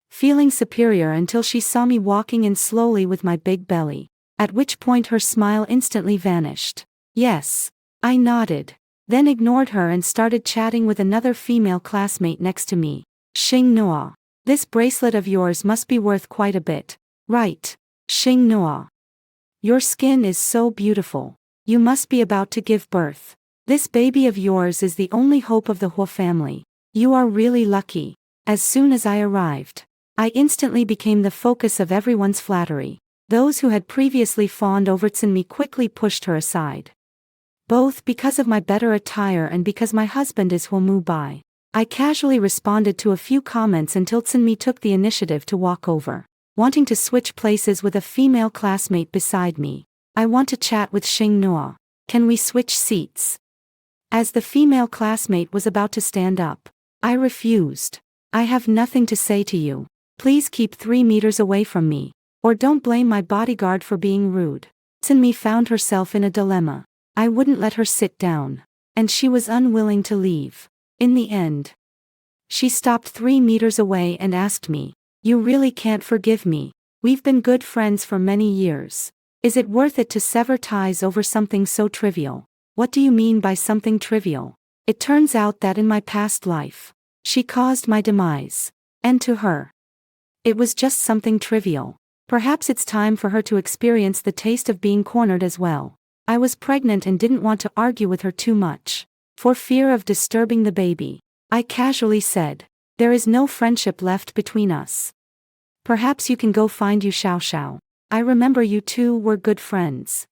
Feeling superior until she saw me walking in slowly with my big belly, at which point her smile instantly vanished. "Yes." I nodded, then ignored her and started chatting with another female classmate next to me. "Xing Noa. This bracelet of yours must be worth quite a bit, right? Xing Noa. Your skin is so beautiful. You must be about to give birth. This baby of yours is the only hope of the Hua family. You are really lucky." As soon as I arrived, I instantly became the focus of everyone's flattery. Those who had previously fawned over Sunmi quickly pushed her aside. Both because of my better attire and because my husband is Hua Bai. I casually responded to a few comments until Sunmi took the initiative to walk over, wanting to switch places with a female classmate beside me. "I want to chat with Xing Noa. Can we switch seats?" As the female classmate was about to stand up, I refused. "I have nothing to say to you. Please keep 3 meters away from me, or don't blame my bodyguard for being rude." Sunmi found herself in a dilemma. I wouldn't let her sit down, and she was unwilling to leave. In the end, she stopped 3 meters away and asked me, "You really can't forgive me? We've been good friends for many years. Is it worth it to sever ties over something so trivial?" "What do you mean by something trivial?" It turns out that in my past life, she caused my demise. And to her, it was just something trivial. Perhaps it's time for her to experience the taste of being cornered as well. I was pregnant and didn't want to argue with her too much, for fear of disturbing the baby. I casually said, "There is no friendship left between us. Perhaps you can go find Yu Xiao. I remember you two were good friends."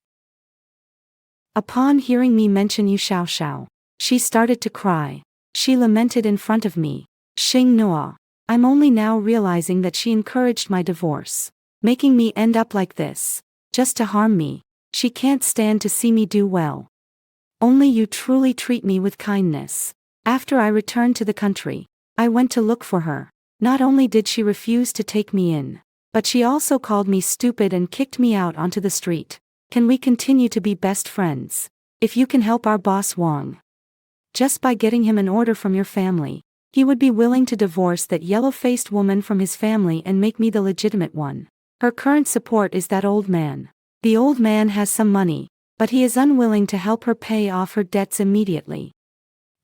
Upon hearing me mention Yu Xiao, she started to cry. She lamented in front of me, "Xing Noa, I'm only now realizing that she encouraged my divorce, making me end up like this, just to harm me. She can't stand to see me do well. Only you truly treat me with kindness." After I returned to the country, I went to look for her. Not only did she refuse to take me in, but she also called me stupid and kicked me out onto the street. "Can we continue to be best friends? If you can help our boss Wang, just by getting him an order from your family, he would be willing to divorce that yellow-faced woman from his family and make me the legitimate one." Her current support is that old man. The old man has some money, but he is unwilling to help her pay off her debts immediately,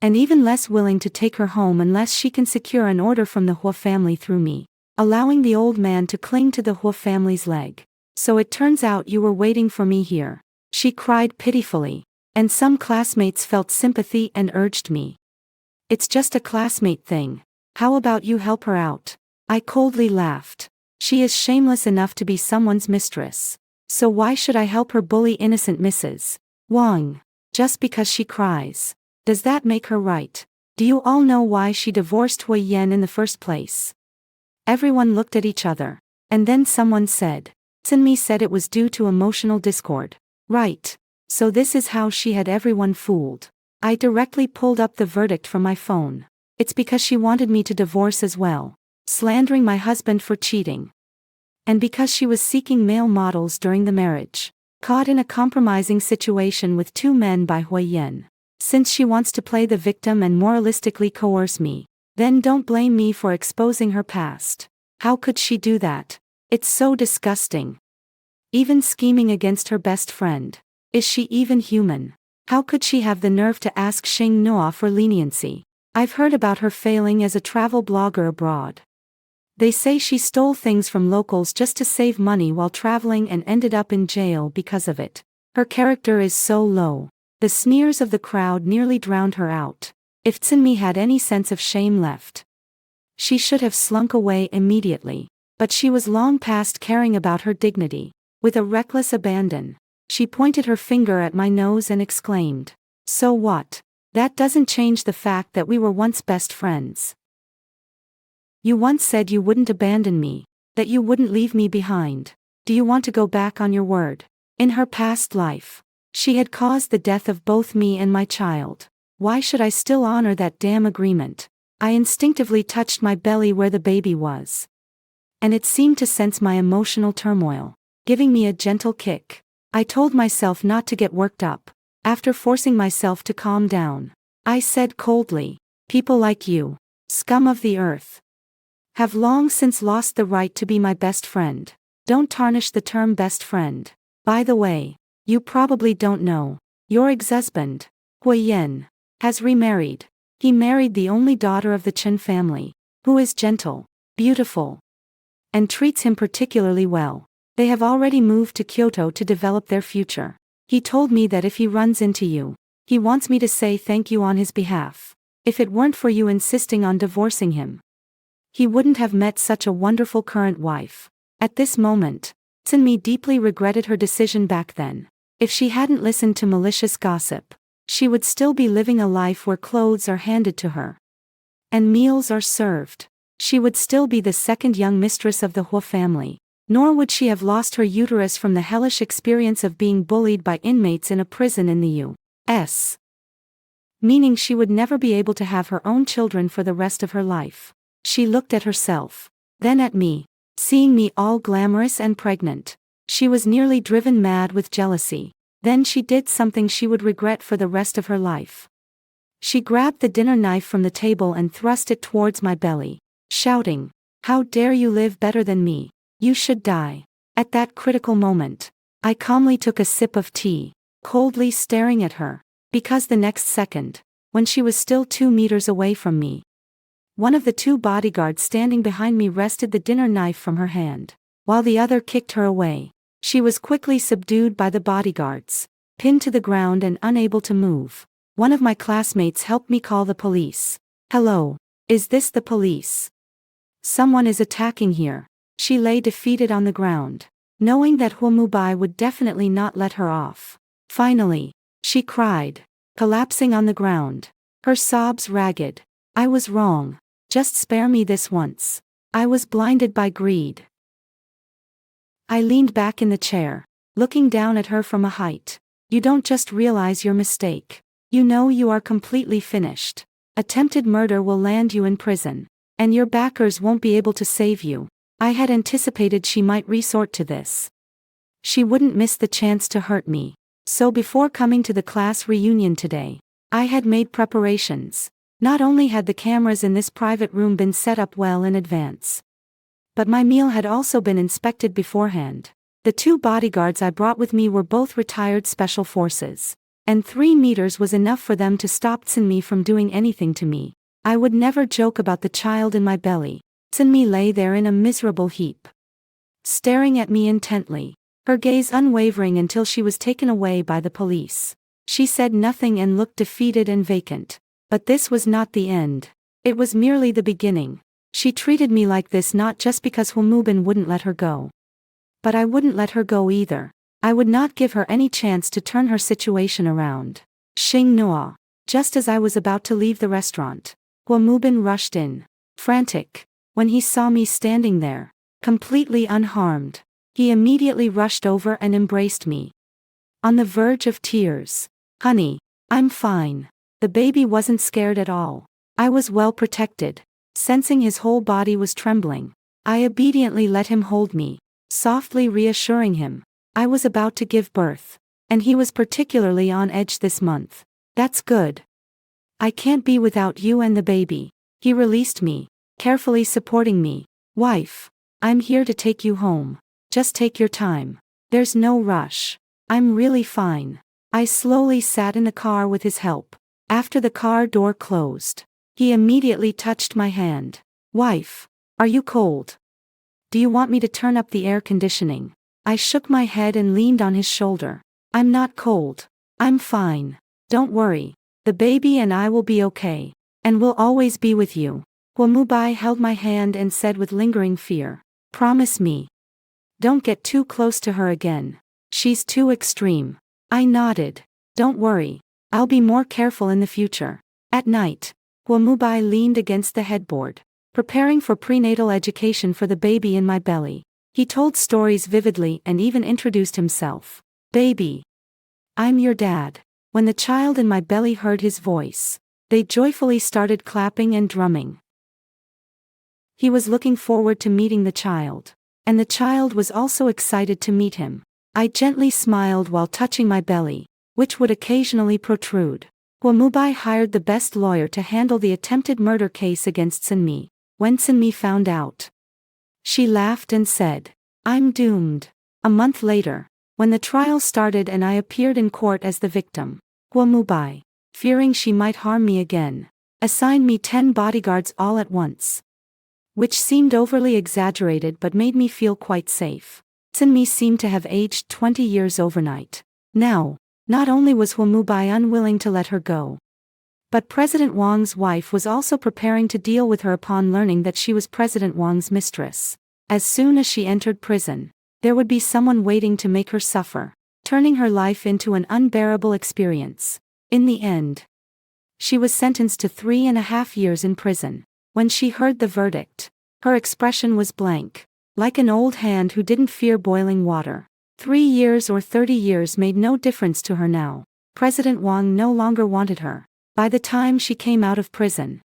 and even less willing to take her home unless she can secure an order from the Hua family through me, allowing the old man to cling to the Hua family's leg. "So it turns out you were waiting for me here," she cried pitifully, and some classmates felt sympathy and urged me. "It's just a classmate thing. How about you help her out?" I coldly laughed. She is shameless enough to be someone's mistress. So why should I help her bully innocent Mrs. Wang, just because she cries? Does that make her right? Do you all know why she divorced Hui Yan in the first place? Everyone looked at each other. And then someone said. Sunmi said it was due to emotional discord. Right. So this is how she had everyone fooled. I directly pulled up the verdict from my phone. It's because she wanted me to divorce as well, slandering my husband for cheating. And because she was seeking male models during the marriage. Caught in a compromising situation with two men by Huiyan. Since she wants to play the victim and moralistically coerce me, then don't blame me for exposing her past. How could she do that? It's so disgusting. Even scheming against her best friend. Is she even human? How could she have the nerve to ask Xing Noa for leniency? I've heard about her failing as a travel blogger abroad. They say she stole things from locals just to save money while traveling and ended up in jail because of it. Her character is so low. The sneers of the crowd nearly drowned her out. If Tsunmi had any sense of shame left, she should have slunk away immediately. But she was long past caring about her dignity. With a reckless abandon, she pointed her finger at my nose and exclaimed, "So what? That doesn't change the fact that we were once best friends. You once said you wouldn't abandon me, that you wouldn't leave me behind. Do you want to go back on your word?" In her past life, she had caused the death of both me and my child. Why should I still honor that damn agreement? I instinctively touched my belly where the baby was. And it seemed to sense my emotional turmoil, giving me a gentle kick. I told myself not to get worked up. After forcing myself to calm down, I said coldly, "People like you, scum of the earth, have long since lost the right to be my best friend. Don't tarnish the term best friend. By the way, you probably don't know, your ex-husband, Huiyan, has remarried. He married the only daughter of the Chen family, who is gentle, beautiful, and treats him particularly well. They have already moved to Kyoto to develop their future. He told me that if he runs into you, he wants me to say thank you on his behalf. If it weren't for you insisting on divorcing him, he wouldn't have met such a wonderful current wife." At this moment, Tsunmi deeply regretted her decision back then. If she hadn't listened to malicious gossip, she would still be living a life where clothes are handed to her and meals are served. She would still be the second young mistress of the Hua family. Nor would she have lost her uterus from the hellish experience of being bullied by inmates in a prison in the U.S. Meaning she would never be able to have her own children for the rest of her life. She looked at herself, then at me, seeing me all glamorous and pregnant. She was nearly driven mad with jealousy. Then she did something she would regret for the rest of her life. She grabbed the dinner knife from the table and thrust it towards my belly, shouting, "How dare you live better than me? You should die." At that critical moment, I calmly took a sip of tea, coldly staring at her, because the next second, when she was still 2 meters away from me, one of the 2 bodyguards standing behind me wrested the dinner knife from her hand, while the other kicked her away. She was quickly subdued by the bodyguards, pinned to the ground and unable to move. One of my classmates helped me call the police. "Hello, is this the police? Someone is attacking here." She lay defeated on the ground, knowing that Huamubai would definitely not let her off. Finally, she cried, collapsing on the ground, her sobs ragged. "I was wrong. Just spare me this once. I was blinded by greed." I leaned back in the chair, looking down at her from a height. "You don't just realize your mistake. You know you are completely finished. Attempted murder will land you in prison, and your backers won't be able to save you." I had anticipated she might resort to this. She wouldn't miss the chance to hurt me. So before coming to the class reunion today, I had made preparations. Not only had the cameras in this private room been set up well in advance, but my meal had also been inspected beforehand. The 2 bodyguards I brought with me were both retired special forces, and 3 meters was enough for them to stop Tsunmi from doing anything to me. I would never joke about the child in my belly. Tsunmi lay there in a miserable heap, staring at me intently, her gaze unwavering until she was taken away by the police. She said nothing and looked defeated and vacant. But this was not the end. It was merely the beginning. She treated me like this not just because Humubin wouldn't let her go. But I wouldn't let her go either. I would not give her any chance to turn her situation around. Xing Noa. Just as I was about to leave the restaurant, Humubin rushed in, frantic. When he saw me standing there, completely unharmed, he immediately rushed over and embraced me. On the verge of tears. "Honey, I'm fine." The baby wasn't scared at all. I was well protected. Sensing his whole body was trembling, I obediently let him hold me, softly reassuring him I was about to give birth, and he was particularly on edge this month. "That's good. I can't be without you and the baby." He released me, carefully supporting me. "Wife, I'm here to take you home. Just take your time. There's no rush. I'm really fine." I slowly sat in the car with his help. After the car door closed, he immediately touched my hand. "Wife, are you cold? Do you want me to turn up the air conditioning?" I shook my head and leaned on his shoulder. "I'm not cold. I'm fine. Don't worry. The baby and I will be okay. And we'll always be with you." Hwamubai held my hand and said with lingering fear, "Promise me. Don't get too close to her again. She's too extreme." I nodded. "Don't worry. I'll be more careful in the future." At night, Hwamubai leaned against the headboard, preparing for prenatal education for the baby in my belly. He told stories vividly and even introduced himself. "Baby, I'm your dad." When the child in my belly heard his voice, they joyfully started clapping and drumming. He was looking forward to meeting the child, and the child was also excited to meet him. I gently smiled while touching my belly, which would occasionally protrude. Hwamubai hired the best lawyer to handle the attempted murder case against Sunmi. When Sunmi found out, she laughed and said, "I'm doomed." A month later, when the trial started and I appeared in court as the victim, Hwamubai, fearing she might harm me again, assigned me 10 bodyguards all at once, which seemed overly exaggerated but made me feel quite safe. Sunmi seemed to have aged 20 years overnight. Now, not only was Hwamubai unwilling to let her go, but President Wang's wife was also preparing to deal with her upon learning that she was President Wang's mistress. As soon as she entered prison, there would be someone waiting to make her suffer, turning her life into an unbearable experience. In the end, she was sentenced to 3.5 years in prison. When she heard the verdict, her expression was blank, like an old hand who didn't fear boiling water. 3 years or 30 years made no difference to her now. President Wang no longer wanted her. By the time she came out of prison,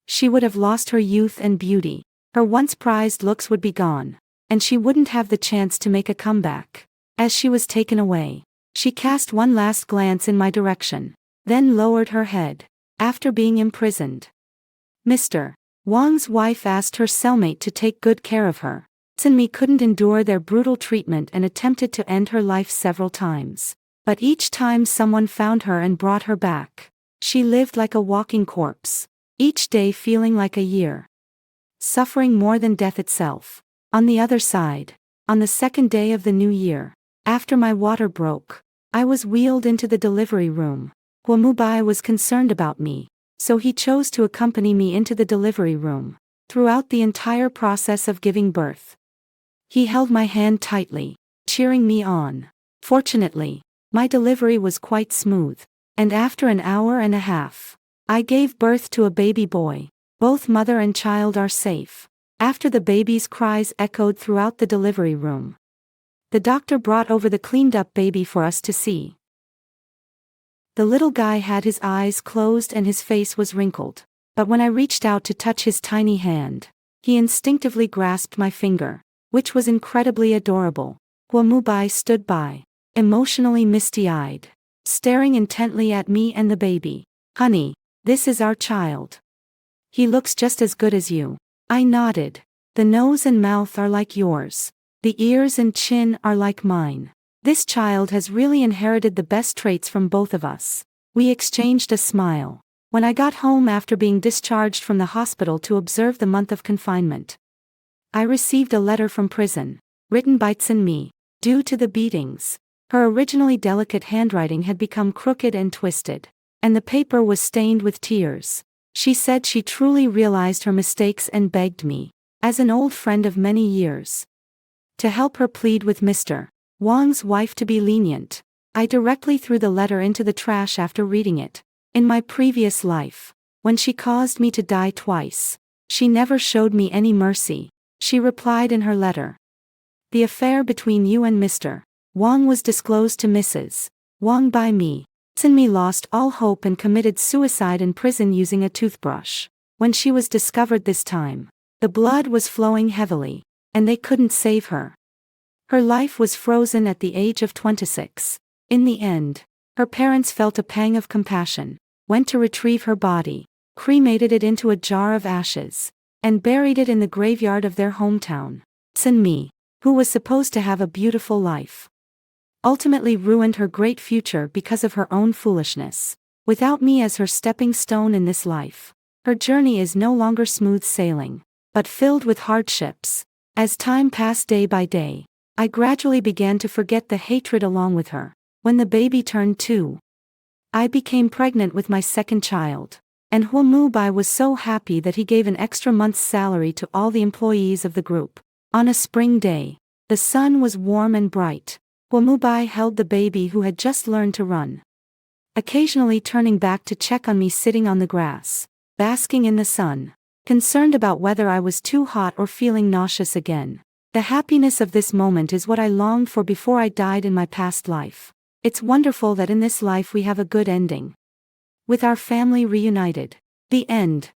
she would have lost her youth and beauty. Her once prized looks would be gone, and she wouldn't have the chance to make a comeback. As she was taken away, she cast one last glance in my direction, then lowered her head. After being imprisoned, Mr. Wang's wife asked her cellmate to take good care of her. Sunmi couldn't endure their brutal treatment and attempted to end her life several times. But each time someone found her and brought her back, she lived like a walking corpse, each day feeling like a year, suffering more than death itself. On the other side, on the second day of the new year, after my water broke, I was wheeled into the delivery room. Hwamubai was concerned about me, so he chose to accompany me into the delivery room. Throughout the entire process of giving birth, he held my hand tightly, cheering me on. Fortunately, my delivery was quite smooth, and after an hour and a half, I gave birth to a baby boy. Both mother and child are safe. After the baby's cries echoed throughout the delivery room, the doctor brought over the cleaned-up baby for us to see. The little guy had his eyes closed and his face was wrinkled, but when I reached out to touch his tiny hand, he instinctively grasped my finger, which was incredibly adorable. Hwamubai stood by, emotionally misty-eyed, staring intently at me and the baby. "Honey, this is our child. He looks just as good as you." I nodded. "The nose and mouth are like yours. The ears and chin are like mine. This child has really inherited the best traits from both of us." We exchanged a smile. When I got home after being discharged from the hospital to observe the month of confinement, I received a letter from prison, written by Sunmi. Due to the beatings, her originally delicate handwriting had become crooked and twisted, and the paper was stained with tears. She said she truly realized her mistakes and begged me, as an old friend of many years, to help her plead with Mr. Wang's wife to be lenient. I directly threw the letter into the trash after reading it. In my previous life, when she caused me to die twice, She never showed me any mercy, she replied in her letter. The affair between you and Mr. Wang was disclosed to Mrs. Wang by me. Sinmi lost all hope and committed suicide in prison using a toothbrush. When she was discovered this time, the blood was flowing heavily, and they couldn't save her. Her life was frozen at the age of 26. In the end, her parents felt a pang of compassion, went to retrieve her body, cremated it into a jar of ashes, and buried it in the graveyard of their hometown. Sinmi, who was supposed to have a beautiful life, ultimately ruined her great future because of her own foolishness. Without me as her stepping stone in this life, her journey is no longer smooth sailing, but filled with hardships. As time passed day by day, I gradually began to forget the hatred along with her. When the baby turned 2, I became pregnant with my second child, and Huamubai was so happy that he gave an extra month's salary to all the employees of the group. On a spring day, the sun was warm and bright. Huamubai held the baby who had just learned to run, occasionally turning back to check on me sitting on the grass, basking in the sun, concerned about whether I was too hot or feeling nauseous again. The happiness of this moment is what I longed for before I died in my past life. It's wonderful that in this life we have a good ending, with our family reunited. The end.